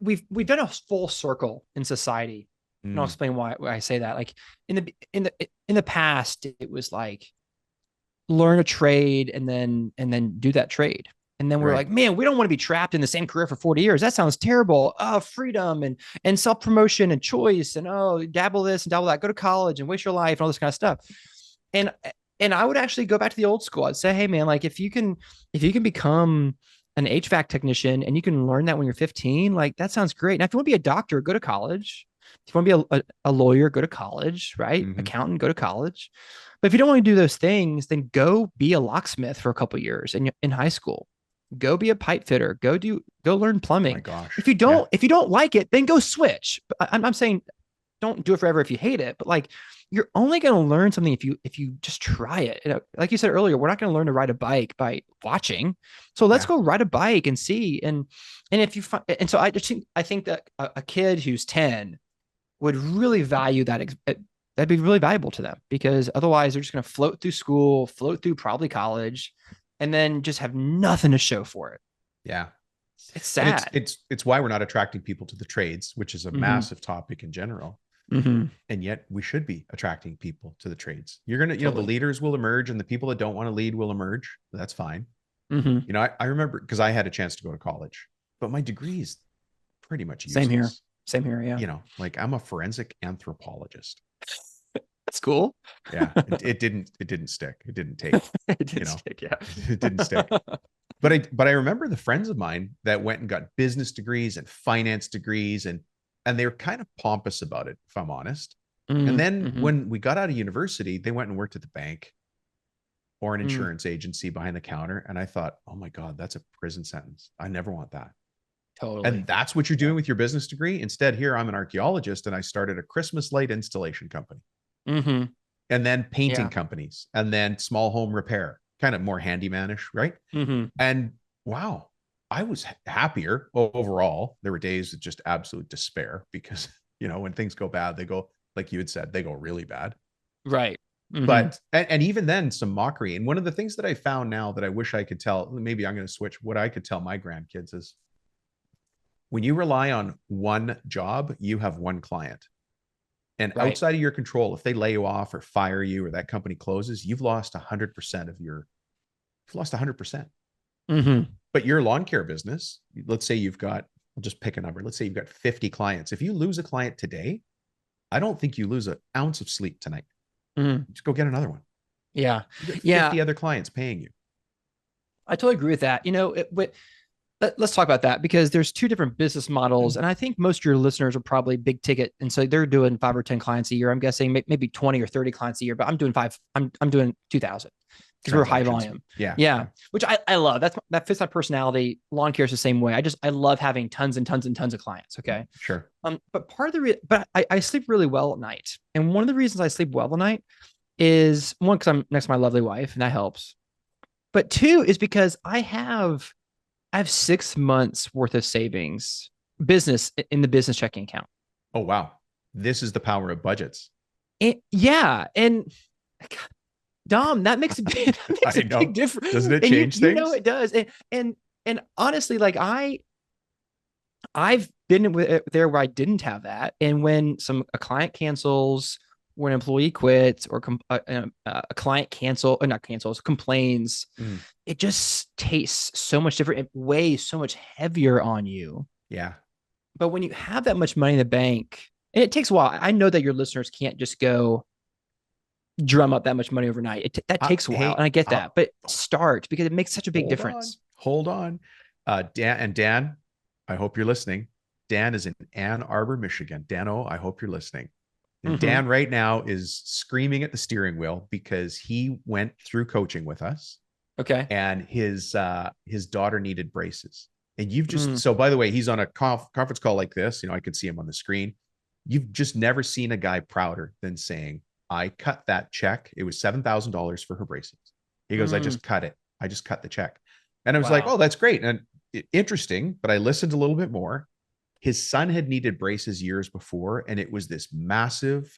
we've done a full circle in society. And I'll explain why I say that. Like in the past, it was like learn a trade and then do that trade. And then we're like, man, we don't want to be trapped in the same career for 40 years. That sounds terrible. Oh, freedom and self-promotion and choice and dabble this and dabble that, go to college and waste your life and all this kind of stuff. And And I would actually go back to the old school. I'd say, hey man, like if you can become an HVAC technician and you can learn that when you're 15, like that sounds great. Now, if you want to be a doctor, go to college. If you want to be a lawyer, go to college, right? Accountant, go to college. But if you don't want to do those things, then go be a locksmith for a couple of years in high school. Go be a pipe fitter. Go learn plumbing. Oh my gosh. If you don't like it, then go switch. But I'm saying don't do it forever if you hate it, but like you're only going to learn something if you just try it. You know, like you said earlier, we're not going to learn to ride a bike by watching. So let's go ride a bike and see. And if you find, and so I think that a kid who's 10 would really value that. That'd be really valuable to them, because otherwise they're just going to float through school, float through probably college, and then just have nothing to show for it. Yeah. It's sad. And it's why we're not attracting people to the trades, which is a massive topic in general. And yet we should be attracting people to the trades. You're going to, the leaders will emerge and the people that don't want to lead will emerge. That's fine. I remember, because I had a chance to go to college, but my degree is pretty much useless. Same here. Yeah. Like I'm a forensic anthropologist. That's cool. Yeah. It didn't stick. It didn't take, it didn't stick. Yeah. It didn't stick. But I remember the friends of mine that went and got business degrees and finance degrees, and they were kind of pompous about it, if I'm honest. And then when we got out of university, they went and worked at the bank or an insurance agency behind the counter. And I thought, oh my God, that's a prison sentence. I never want that. Totally. And that's what you're doing with your business degree. Instead, here I'm an archaeologist and I started a Christmas light installation company. And then painting companies, and then small home repair, kind of more handymanish, right? And wow, I was happier overall. There were days of just absolute despair because, when things go bad, they go, like you had said, they go really bad. Right. But, and even then some mockery. And one of the things that I found now that I wish I could tell, maybe I'm going to switch, what I could tell my grandkids is, when you rely on one job, you have one client. And outside of your control, if they lay you off or fire you or that company closes, you've lost 100% of you've lost 100%. But your lawn care business, let's say I'll just pick a number. Let's say you've got 50 clients. If you lose a client today, I don't think you lose an ounce of sleep tonight. Just go get another one. Yeah. You got 50 other clients paying you. I totally agree with that. Let's talk about that, because there's two different business models. And I think most of your listeners are probably big ticket. And so they're doing 5 or 10 clients a year. I'm guessing maybe 20 or 30 clients a year, but I'm doing I'm doing 2,000 because we're high volume. Yeah. Which I love. That fits my personality. Lawn care is the same way. I love having tons and tons and tons of clients. Okay. Sure. But part of I sleep really well at night. And one of the reasons I sleep well at night is, one, because I'm next to my lovely wife and that helps. But two is because I have 6 months worth of savings in the business checking account. Oh, wow. This is the power of budgets. And Dom, that makes a big difference. Doesn't it change things? It does. And honestly, like I've been there where I didn't have that. And when a client cancels, when an employee quits, or a client complains, it just tastes so much different. It weighs so much heavier on you. Yeah. But when you have that much money in the bank, and it takes a while. I know that your listeners can't just go drum up that much money overnight. That takes a while, and I get that. But start, because it makes such a big difference. Hold on. Dan, I hope you're listening. Dan is in Ann Arbor, Michigan. Dano, I hope you're listening. And Dan right now is screaming at the steering wheel because he went through coaching with us. Okay. And his daughter needed braces. And you've just, so by the way, he's on a conference call like this. I could see him on the screen. You've just never seen a guy prouder than saying, I cut that check. It was $7,000 for her braces. He goes, I just cut it. I just cut the check. And I was like, oh, that's great. And interesting. But I listened a little bit more. His son had needed braces years before, and it was this massive,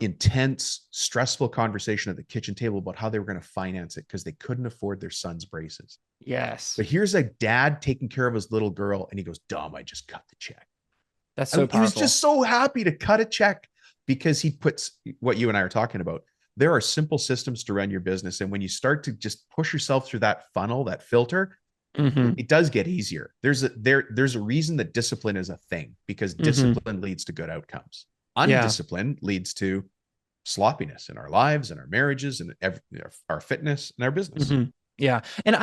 intense, stressful conversation at the kitchen table about how they were going to finance it because they couldn't afford their son's braces. Yes. But here's a dad taking care of his little girl, and he goes, Dom, I just cut the check. That's so powerful. He was just so happy to cut a check because he puts what you and I are talking about. There are simple systems to run your business. And when you start to just push yourself through that funnel, that filter, it does get easier. There's a reason that discipline is a thing, because discipline leads to good outcomes. Undiscipline leads to sloppiness in our lives and our marriages and our fitness and our business. Mm-hmm. Yeah. And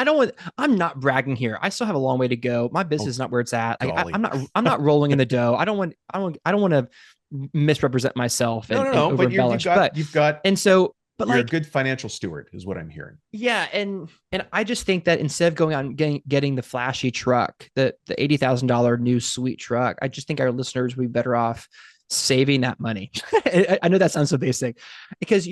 I'm not bragging here. I still have a long way to go. My business is not where it's at. Golly. I'm not rolling in the dough. I don't want to misrepresent myself and over But embellish. But you're a like, good financial steward is what I'm hearing. yeah. And I just think that instead of going out and getting the flashy truck, the $80,000 new sweet truck, I just think our listeners would be better off saving that money. I know that sounds so basic because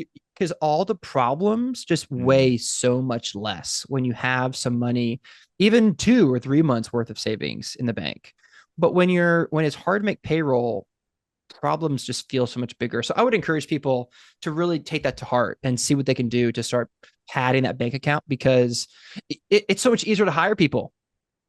all the problems just weigh so much less when you have some money, even 2 or 3 months worth of savings in the bank. But when it's hard to make payroll, problems just feel so much bigger. So I would encourage people to really take that to heart and see what they can do to start padding that bank account, because it's so much easier to hire people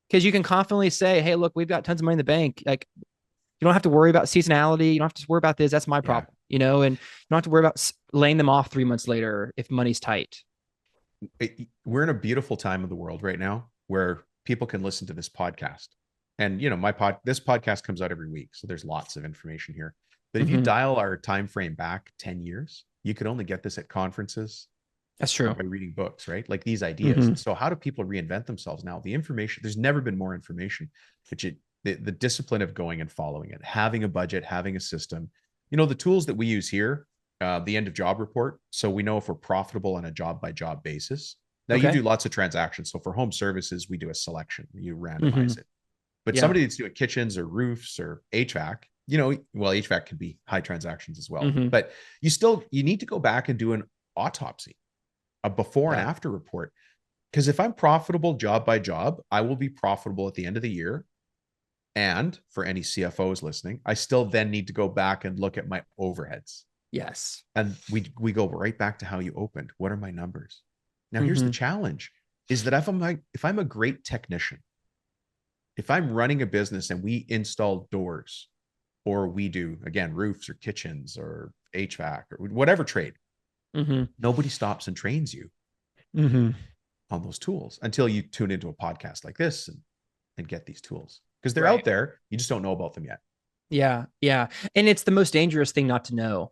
because you can confidently say, hey, look, we've got tons of money in the bank. Like, you don't have to worry about seasonality. You don't have to worry about this. That's my problem, and you don't have to worry about laying them off 3 months later if money's tight. We're in a beautiful time of the world right now where people can listen to this podcast. And this podcast comes out every week, so there's lots of information here. But if you dial our time frame back 10 years, you could only get this at conferences. That's true. By reading books, right? Like these ideas. So how do people reinvent themselves now? The information, there's never been more information, but the discipline of going and following it, having a budget, having a system, the tools that we use here, the end of job report. So we know if we're profitable on a job by job basis. Now you do lots of transactions. So for home services, we do a selection, you randomize it. But somebody that's doing kitchens or roofs or HVAC, HVAC can be high transactions as well. But you need to go back and do an autopsy, a before and after report. Because if I'm profitable job by job, I will be profitable at the end of the year. And for any CFOs listening, I still then need to go back and look at my overheads. Yes. And we go right back to how you opened. What are my numbers? Now, here's the challenge is that if I'm a great technician, if I'm running a business and we install doors, or we do, again, roofs or kitchens or HVAC or whatever trade, nobody stops and trains you on those tools until you tune into a podcast like this and get these tools, because they're out there. You just don't know about them yet. Yeah. Yeah. And it's the most dangerous thing not to know,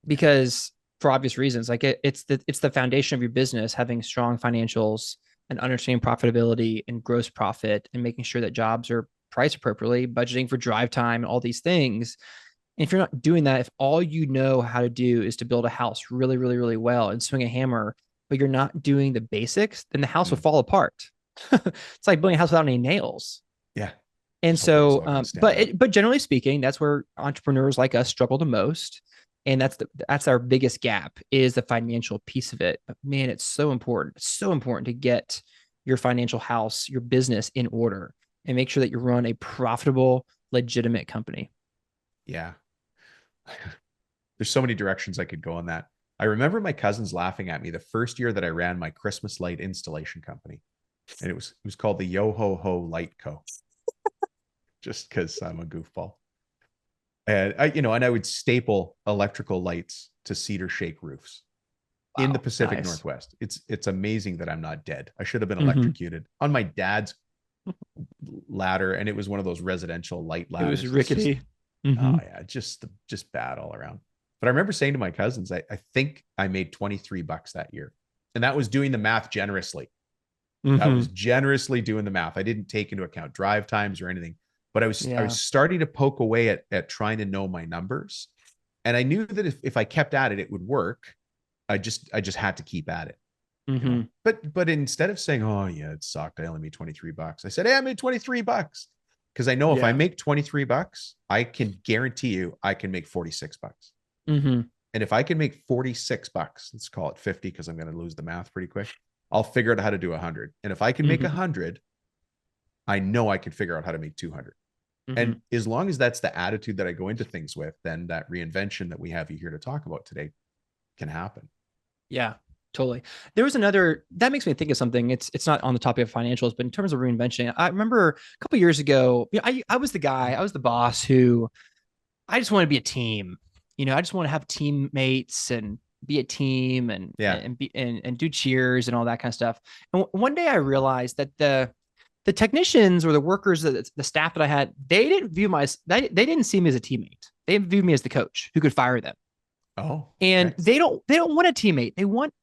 because for obvious reasons, like it's the foundation of your business, having strong financials and understanding profitability and gross profit and making sure that jobs are priced appropriately, budgeting for drive time, and all these things. And if you're not doing that, if all you know how to do is to build a house really, really, really well and swing a hammer, but you're not doing the basics, then the house will fall apart. It's like building a house without any nails. Yeah. And so, but generally speaking, that's where entrepreneurs like us struggle the most. And that's our biggest gap, is the financial piece of it. But man, it's so important. It's so important to get your financial house, your business in order, and make sure that you run a profitable, legitimate company. Yeah. There's so many directions I could go on that. I remember my cousins laughing at me the first year that I ran my Christmas light installation company. And it was called the Yo Ho Ho Light Co. Just because I'm a goofball. And I would staple electrical lights to cedar shake roofs in the Pacific Northwest. It's amazing that I'm not dead. I should have been electrocuted on my dad's ladder, and it was one of those residential light ladders. It was rickety. Oh yeah, just bad all around. But I remember saying to my cousins, I think I made $23 that year, and that was doing the math generously. I was generously doing the math. I didn't take into account drive times or anything. But I was starting to poke away at trying to know my numbers. And I knew that if I kept at it, it would work. I just had to keep at it. But instead of saying, oh yeah, it sucked, I only made $23, I said, hey, I made $23. Because I know if I make $23, I can guarantee you I can make $46. And if I can make $46, let's call it 50, because I'm going to lose the math pretty quick, I'll figure out how to do 100. And if I can make 100, I know I can figure out how to make 200. And as long as that's the attitude that I go into things with, then that reinvention that we have you here to talk about today can happen. Yeah, totally. There was another, that makes me think of something. It's not on the topic of financials, but in terms of reinvention, I remember a couple of years ago, I was the boss who, I just want to be a team. I just want to have teammates and be a team and do cheers and all that kind of stuff. And one day I realized that the technicians or the workers, the staff that I had, they didn't see me as a teammate. They viewed me as the coach who could fire them. Oh, And okay. they don't want a teammate. They want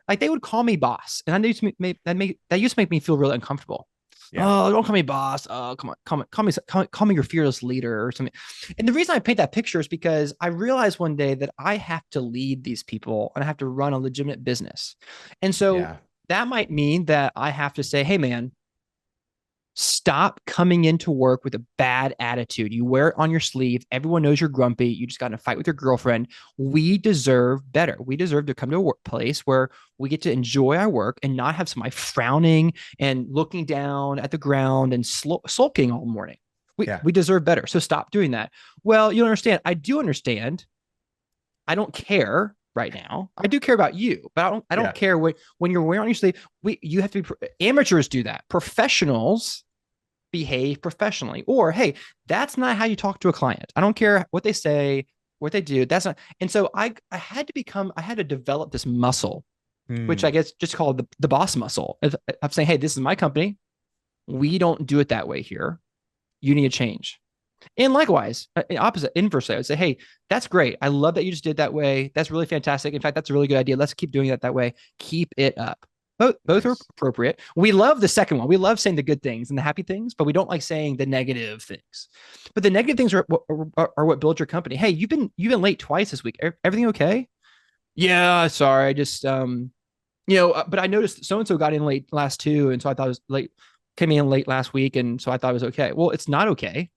like they would call me boss, and I used to that used to make me feel really uncomfortable. Yeah. Oh, don't call me boss. Oh, come on, call me your fearless leader or something. And the reason I paint that picture is because I realized one day that I have to lead these people and I have to run a legitimate business. And so Yeah. that might mean that I have to say, hey man, stop coming into work with a bad attitude. You wear it on your sleeve. Everyone knows you're grumpy. You just got in a fight with your girlfriend. We deserve better. We deserve to come to a workplace where we get to enjoy our work and not have somebody frowning and looking down at the ground and sulking all morning. Yeah. We deserve better. So stop doing that. Well, you understand. I do understand. I don't care right now. I do care about you, but I don't Yeah. care when you're wearing on your sleeve. You have to be amateurs do that. Professionals behave professionally. Or, hey, that's not how you talk to a client. I don't care what they say, what they do. That's not. And so I had to develop this muscle, which I Hmm. guess just called the boss muscle of saying, hey, this is my company. We don't do it that way here. You need to change. And likewise, inversely, I would say, hey, that's great. I love that you just did that way. That's really fantastic. In fact, that's a really good idea. Let's keep doing it that way. Keep it up. Both are Nice. appropriate. We love the second one. We love saying the good things and the happy things, but we don't like saying the negative things. But the negative things are what build your company. Hey, you've been late twice this week. Everything okay? Yeah, sorry. I just but I noticed so and so got in late last two, and so I thought it was late. Came in late last week, and so I thought it was okay. Well, it's not okay.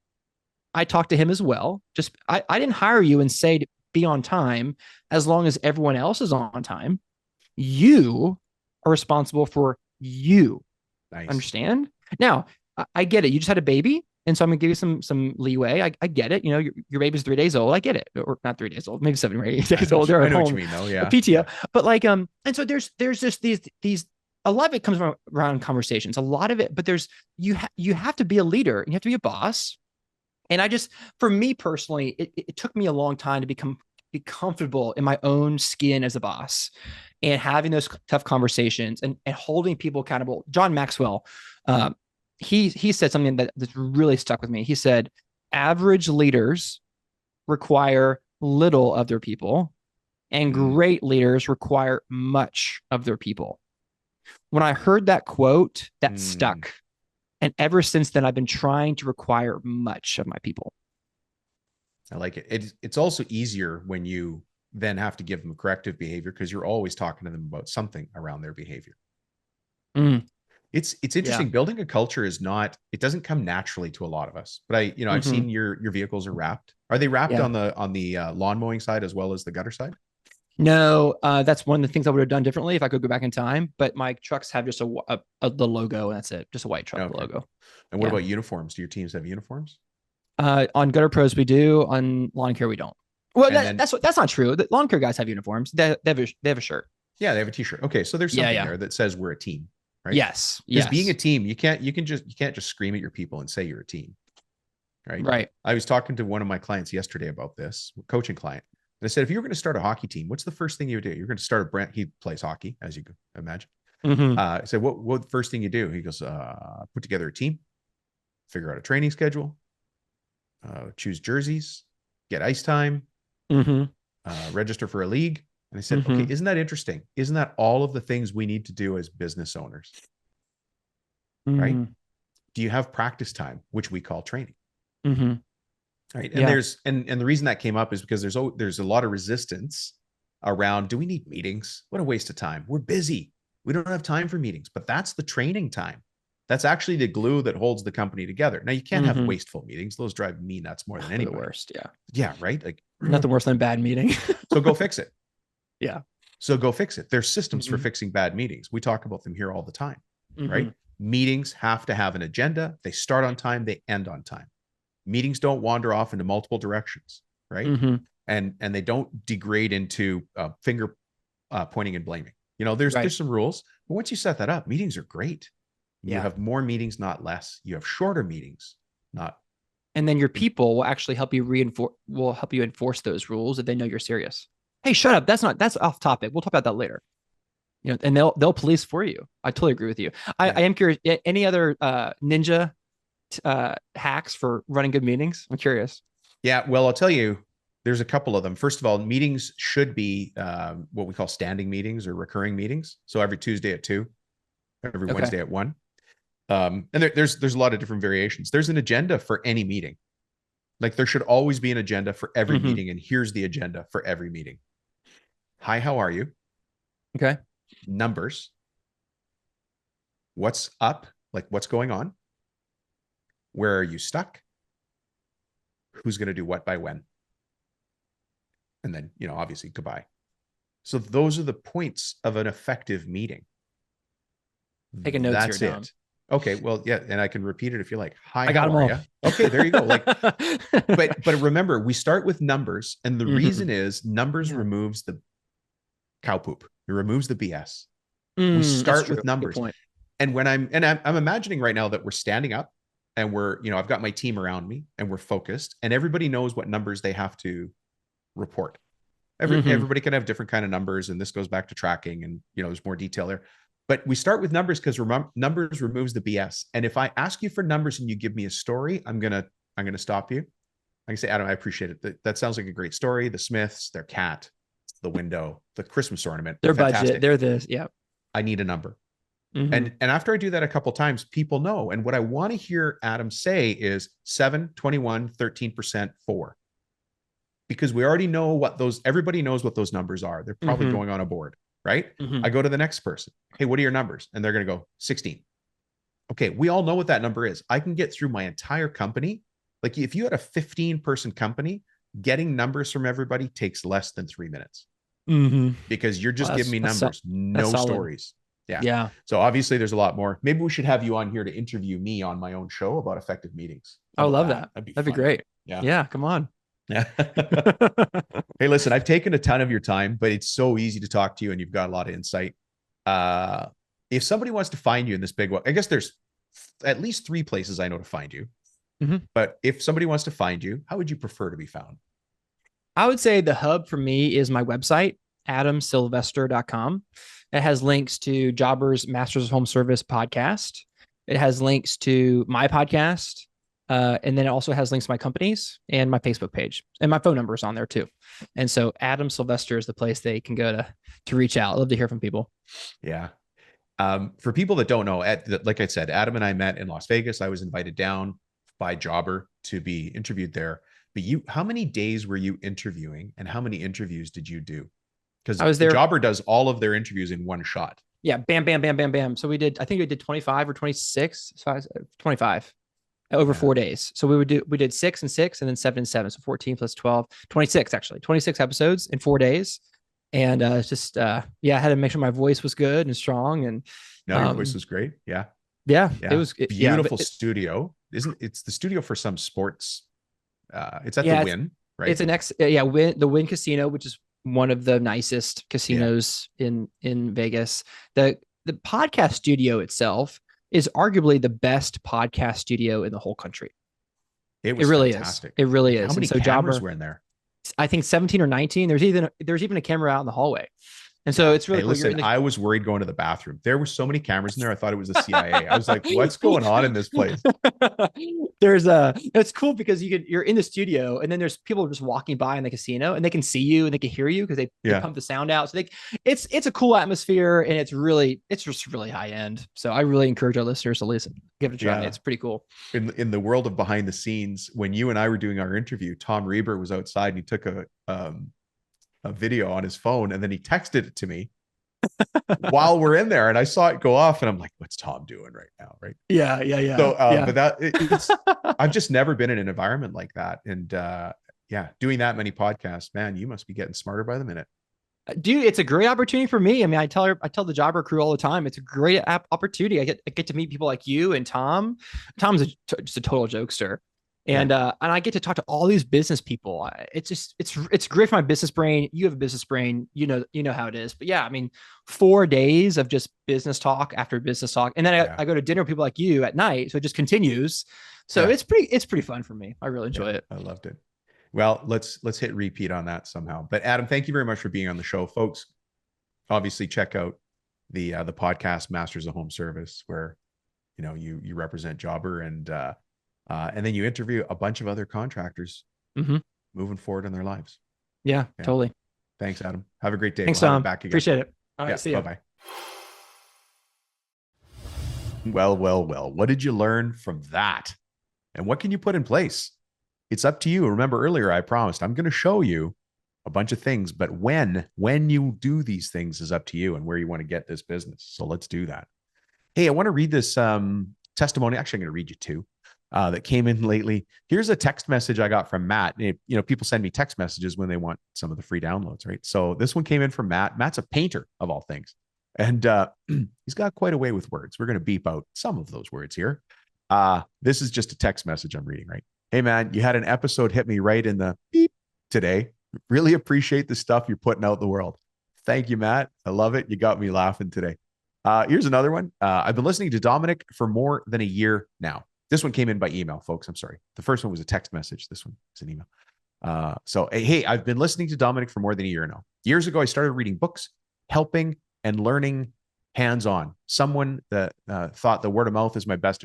I talked to him as well. Just I didn't hire you and say to be on time as long as everyone else is on time. You are responsible for you. Nice. Understand? Now, I get it. You just had a baby. And so I'm gonna give you some leeway. I get it. Your baby's 3 days old. I get it. Or not 3 days old, maybe 7 or 8 days old. They're I at know what you home, mean though. a Yeah. PTO. Yeah. But and so there's just these a lot of it comes around conversations. A lot of it, but you have to be a leader and you have to be a boss. And for me personally, it took me a long time to be comfortable in my own skin as a boss and having those tough conversations and holding people accountable. John Maxwell, uh, he said something that's really stuck with me. He said, average leaders require little of their people, and Mm. great leaders require much of their people. When I heard that quote, that Mm. stuck. And ever since then, I've been trying to require much of my people. I like it. It's also easier when you then have to give them corrective behavior because you're always talking to them about something around their behavior. Mm, It's yeah. interesting. Building a culture is not, it doesn't come naturally to a lot of us. But I've Mm-hmm. seen your vehicles are wrapped. Are they wrapped Yeah. on the lawn mowing side as well as the gutter side? No, that's one of the things I would have done differently if I could go back in time. But my trucks have just the logo, and that's it. Just a white truck Okay. logo. And what Yeah. about uniforms? Do your teams have uniforms? On Gutter Pros we do. On Lawn Care we don't. Well, And then that's not true. The Lawn Care guys have uniforms. They have a shirt. yeah, they have a t-shirt. Okay, so there's Yeah. something Yeah. there that says we're a team, right? Yes. Because being a Yes. team, you can't just scream at your people and say you're a team, right? Right. I was talking to one of my clients yesterday about this, coaching client. And I said, if you were going to start a hockey team, what's the first thing you would do? You're going to start a brand. He plays hockey, as you can imagine. Mm-hmm. I said, what the first thing you do? He goes, put together a team, figure out a training schedule, choose jerseys, get ice time, Mm-hmm. register for a league. And I said, okay, Mm-hmm. isn't that interesting? Isn't that all of the things we need to do as business owners? Right? Mm-hmm. Do you have practice time, which we call training? Mm-hmm. Right. And Yeah. the reason that came up is because there's a lot of resistance around, do we need meetings? What a waste of time. We're busy. We don't have time for meetings, but that's the training time. That's actually the glue that holds the company together. Now you can't have Mm-hmm. wasteful meetings. Those drive me nuts more than They're the anybody. worst. Yeah. Yeah. Right. Like, Nothing worse than a bad meeting. so go fix it. Yeah. So go fix it. There's systems for Mm-hmm. fixing bad meetings. We talk about them here all the time, Mm-hmm. right? Meetings have to have an agenda. They start on time, they end on time. Meetings don't wander off into multiple directions, right? Mm-hmm. And they don't degrade into finger pointing and blaming. Right. There's some rules, but once you set that up, meetings are great. You Yeah. have more meetings, not less. You have shorter meetings, not. And then your people will actually help you enforce those rules if they know you're serious. Hey, shut up. That's off topic. We'll talk about that later. And they'll police for you. I totally agree with you. I Yeah. am curious. Any other ninja hacks for running good meetings? I'm curious. Yeah. Well, I'll tell you, There's a couple of them. First of all, meetings should be what we call standing meetings or recurring meetings. So every Tuesday at 2, every Wednesday at 1. And there's a lot of different variations. There's an agenda for any meeting. Like there should always be an agenda for every meeting. And here's the agenda for every meeting. Hi, how are you? Okay. Numbers. What's up? Like what's going on? Where are you stuck? Who's going to do what by when? And then, obviously goodbye. So those are the points of an effective meeting. Take a note. That's it. Down. Okay. Well, yeah. And I can repeat it if you like. Hi, I got how are you? Okay. There you go. Like, but remember, we start with numbers. And the reason is numbers removes the cow poop. It removes the BS. We start with numbers. And when I'm imagining right now that we're standing up and we're, I've got my team around me and we're focused and everybody knows what numbers they have to report. Everybody can have different kind of numbers. And this goes back to tracking and, there's more detail there. But we start with numbers because numbers removes the BS. And if I ask you for numbers and you give me a story, I'm going to stop you. I can say, Adam, I appreciate it. That sounds like a great story. The Smiths, their cat, the window, the Christmas ornament, their budget, they're this. Yeah. I need a number. And after I do that a couple of times, people know. And what I want to hear Adam say is 7, 21, 13%, 4. Because we already know everybody knows what those numbers are. They're probably going on a board, right? I go to the next person. Hey, what are your numbers? And they're going to go 16. Okay. We all know what that number is. I can get through my entire company. Like if you had a 15-person company, getting numbers from everybody takes less than 3 minutes because you're just giving me numbers, no stories. Yeah. So obviously there's a lot more. Maybe we should have you on here to interview me on my own show about effective meetings. I would love that. That'd be great. Yeah. Come on. Yeah. Hey, listen, I've taken a ton of your time, but it's so easy to talk to you and you've got a lot of insight. If somebody wants to find you in this big one, I guess there's at least 3 places I know to find you. But if somebody wants to find you, how would you prefer to be found? I would say the hub for me is my website, adamsylvester.com. It has links to Jobber's Masters of Home Service podcast. It has links to my podcast. And then it also has links to my companies and my Facebook page, and my phone number is on there too. And so Adam Sylvester is the place they can go to reach out. I love to hear from people. Yeah. For people that don't know, like I said, Adam and I met in Las Vegas. I was invited down by Jobber to be interviewed there. But how many days were you interviewing and how many interviews did you do? Because I was there. Jobber does all of their interviews in one shot. Yeah. Bam, bam, bam, bam, bam. So I think we did 25 or 26, 25 over 4 days. So we did 6 and 6 and then 7 and 7. So 14 plus 12, 26, actually 26 episodes in 4 days. And it's just, I had to make sure my voice was good and strong. And no, your voice was great. Yeah. It was beautiful studio. It's the studio for some sports. It's at the Wynn, right? It's the Wynn Casino, which is one of the nicest casinos in Vegas. The podcast studio itself is arguably the best podcast studio in the whole country. It really fantastic. Is. It really is. How many cameras were in there? I think 17 or 19. There's even a camera out in the hallway. And so it's really cool. Listen, I was worried going to the bathroom. There were so many cameras in there. I thought it was the CIA. I was like, what's going on in this place? It's cool because you're in the studio and then there's people just walking by in the casino and they can see you and they can hear you because they pump the sound out. So it's a cool atmosphere and it's just really high end. So I really encourage our listeners to listen, give it a try. Yeah. It's pretty cool. In the world of behind the scenes, when you and I were doing our interview, Tom Reber was outside and he took a video on his phone and then he texted it to me while we're in there and I saw it go off and I'm like, what's Tom doing right now? Right. Yeah. So, but I've just never been in an environment like that. And doing that many podcasts, man, you must be getting smarter by the minute. Dude, it's a great opportunity for me. I mean, I tell the Jobber crew all the time, it's a great opportunity. I get to meet people like you and Tom. Tom's just a total jokester. And I get to talk to all these business people. It's great for my business brain. You have a business brain, you know how it is. But yeah, I mean, 4 days of just business talk after business talk, and then I go to dinner with people like you at night, so it just continues. So it's pretty fun for me. I really enjoy it. I loved it. Well, let's hit repeat on that somehow. But Adam, thank you very much for being on the show, folks. Obviously, check out the podcast Masters of Home Service, where you represent Jobber and then you interview a bunch of other contractors. moving forward in their lives. Yeah, totally. Thanks, Adam. Have a great day. Thanks, We'll have Tom. it back again. Appreciate it. All right, see you. Bye-bye. Well. What did you learn from that? And what can you put in place? It's up to you. Remember earlier, I promised I'm going to show you a bunch of things, but when you do these things is up to you and where you want to get this business. So let's do that. Hey, I want to read this testimony. Actually, I'm going to read you two that came in lately. Here's a text message I got from Matt. People send me text messages when they want some of the free downloads, right? So this one came in from Matt. Matt's a painter of all things. And he's got quite a way with words. We're going to beep out some of those words here. This is just a text message I'm reading, right? Hey, man, you had an episode hit me right in the beep today. Really appreciate the stuff you're putting out in the world. Thank you, Matt. I love it. You got me laughing today. Here's another one. I've been listening to Dominic for more than a year now. This one came in by email, folks. I'm sorry. The first one was a text message. This one is an email. So, hey, I've been listening to Dominic for more than a year now. Years ago, I started reading books, helping and learning hands-on. Someone that thought the word of mouth is my best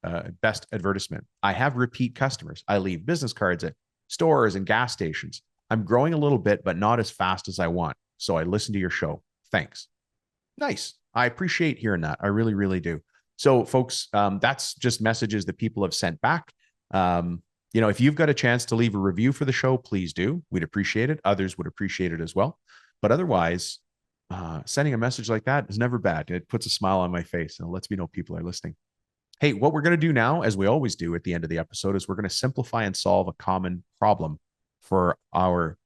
advertisement. I have repeat customers. I leave business cards at stores and gas stations. I'm growing a little bit, but not as fast as I want. So I listen to your show. Thanks. Nice. I appreciate hearing that. I really, really do. So folks, that's just messages that people have sent back. If you've got a chance to leave a review for the show, please do. We'd appreciate it. Others would appreciate it as well. But otherwise, sending a message like that is never bad. It puts a smile on my face and lets me know people are listening. Hey, what we're going to do now, as we always do at the end of the episode, is we're going to simplify and solve a common problem for our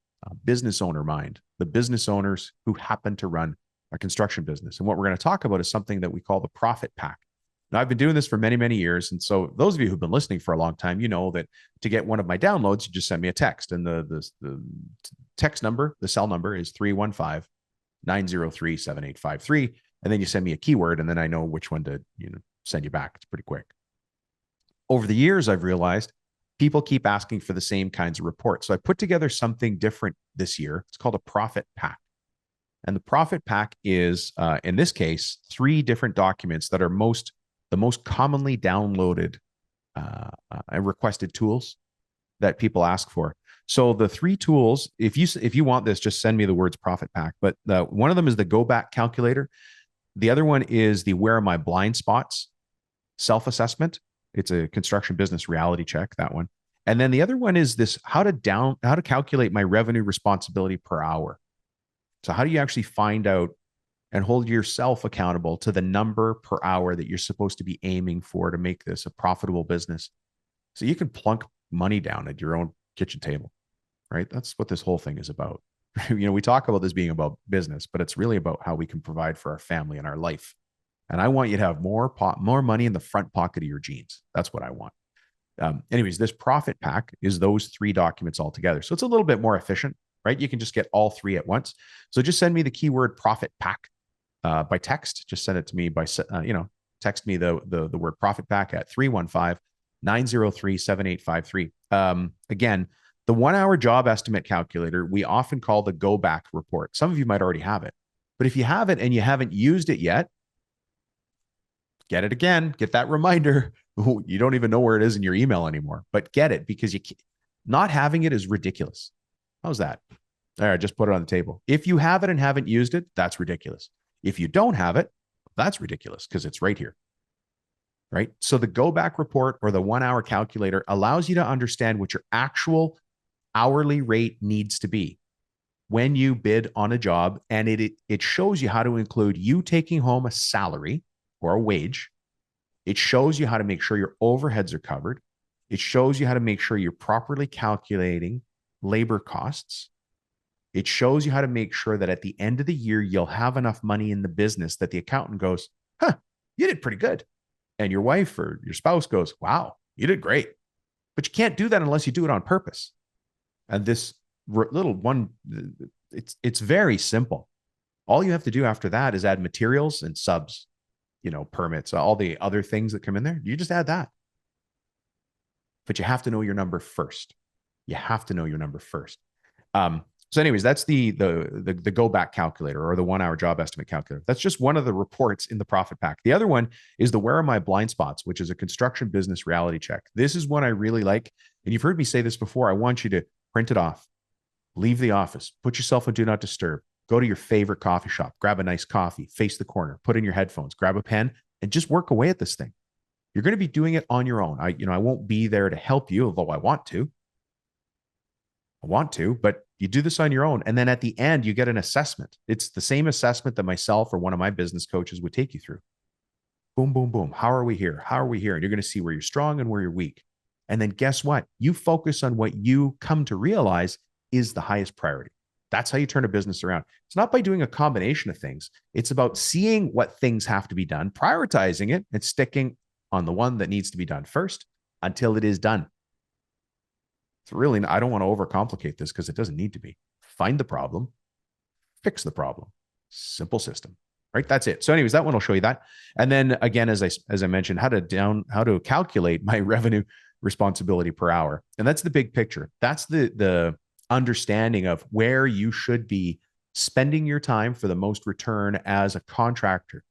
business owner mind, the business owners who happen to run a construction business. And what we're going to talk about is something that we call the profit pack. Now, I've been doing this for many, many years. And so those of you who've been listening for a long time, you know that to get one of my downloads, you just send me a text. And the text number, the cell number is 315-903-7853. And then you send me a keyword, and then I know which one to send you back. It's pretty quick. Over the years, I've realized people keep asking for the same kinds of reports. So I put together something different this year. It's called a profit pack. And the profit pack is, in this case, 3 different documents that are the most commonly downloaded and requested tools that people ask for. So the 3 tools, if you want this, just send me the words profit pack. But one of them is the go back calculator. The other one is the where are my blind spots self-assessment. It's a construction business reality check, that one. And then the other one is this how to calculate my revenue responsibility per hour. So how do you actually find out and hold yourself accountable to the number per hour that you're supposed to be aiming for to make this a profitable business? So you can plunk money down at your own kitchen table, right? That's what this whole thing is about. We talk about this being about business, but it's really about how we can provide for our family and our life. And I want you to have more money in the front pocket of your jeans. That's what I want. Anyways, this profit pack is those 3 documents all together. So it's a little bit more efficient, right? You can just get all 3 at once. So just send me the keyword profit pack by text. Just send it to me by, text me the word profit pack at 315-903-7853. Again, the 1-hour job estimate calculator, we often call the go back report. Some of you might already have it, but if you have it and you haven't used it yet, get it again, get that reminder. You don't even know where it is in your email anymore, but get it, because not having it is ridiculous. How's that? All right, just put it on the table. If you have it and haven't used it, that's ridiculous. If you don't have it, that's ridiculous because it's right here, right? So the go back report or the 1-hour calculator allows you to understand what your actual hourly rate needs to be when you bid on a job. And it shows you how to include you taking home a salary or a wage. It shows you how to make sure your overheads are covered. It shows you how to make sure you're properly calculating labor costs. It shows you how to make sure that at the end of the year, you'll have enough money in the business that the accountant goes, you did pretty good. And your wife or your spouse goes, wow, you did great. But you can't do that unless you do it on purpose. And this little one, it's very simple. All you have to do after that is add materials and subs, permits, all the other things that come in there. You just add that. But you have to know your number first. You have to know your number first. So anyways, that's the go back calculator or the 1-hour job estimate calculator. That's just one of the reports in the profit pack. The other one is the where are my blind spots, which is a construction business reality check. This is one I really like. And you've heard me say this before. I want you to print it off, leave the office, put yourself on do not disturb, go to your favorite coffee shop, grab a nice coffee, face the corner, put in your headphones, grab a pen, and just work away at this thing. You're going to be doing it on your own. I won't be there to help you, although I want to. But you do this on your own. And then at the end, you get an assessment. It's the same assessment that myself or one of my business coaches would take you through. Boom, boom, boom. How are we here? How are we here? And you're going to see where you're strong and where you're weak. And then guess what? You focus on what you come to realize is the highest priority. That's how you turn a business around. It's not by doing a combination of things. It's about seeing what things have to be done, prioritizing it, and sticking on the one that needs to be done first until it is done. It's really, I don't want to overcomplicate this because it doesn't need to be. Find the problem, fix the problem. Simple system, right? That's it. So anyways, that one will show you that. And then again, as I mentioned, how to calculate my revenue responsibility per hour. And that's the big picture. That's the understanding of where you should be spending your time for the most return as a contractor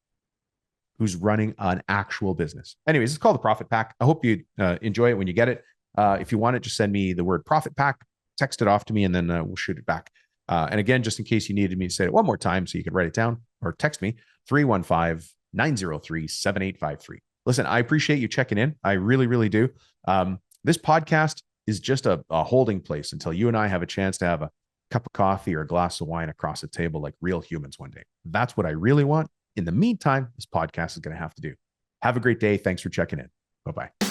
who's running an actual business. Anyways, it's called the Profit Pack. I hope you enjoy it when you get it. If you want it, just send me the word Profit Pack, text it off to me, and then we'll shoot it back. And again, just in case you needed me to say it one more time so you could write it down or text me, 315-903-7853. Listen, I appreciate you checking in. I really, really do. This podcast is just a holding place until you and I have a chance to have a cup of coffee or a glass of wine across a table like real humans one day. That's what I really want. In the meantime, this podcast is going to have to do. Have a great day. Thanks for checking in. Bye-bye.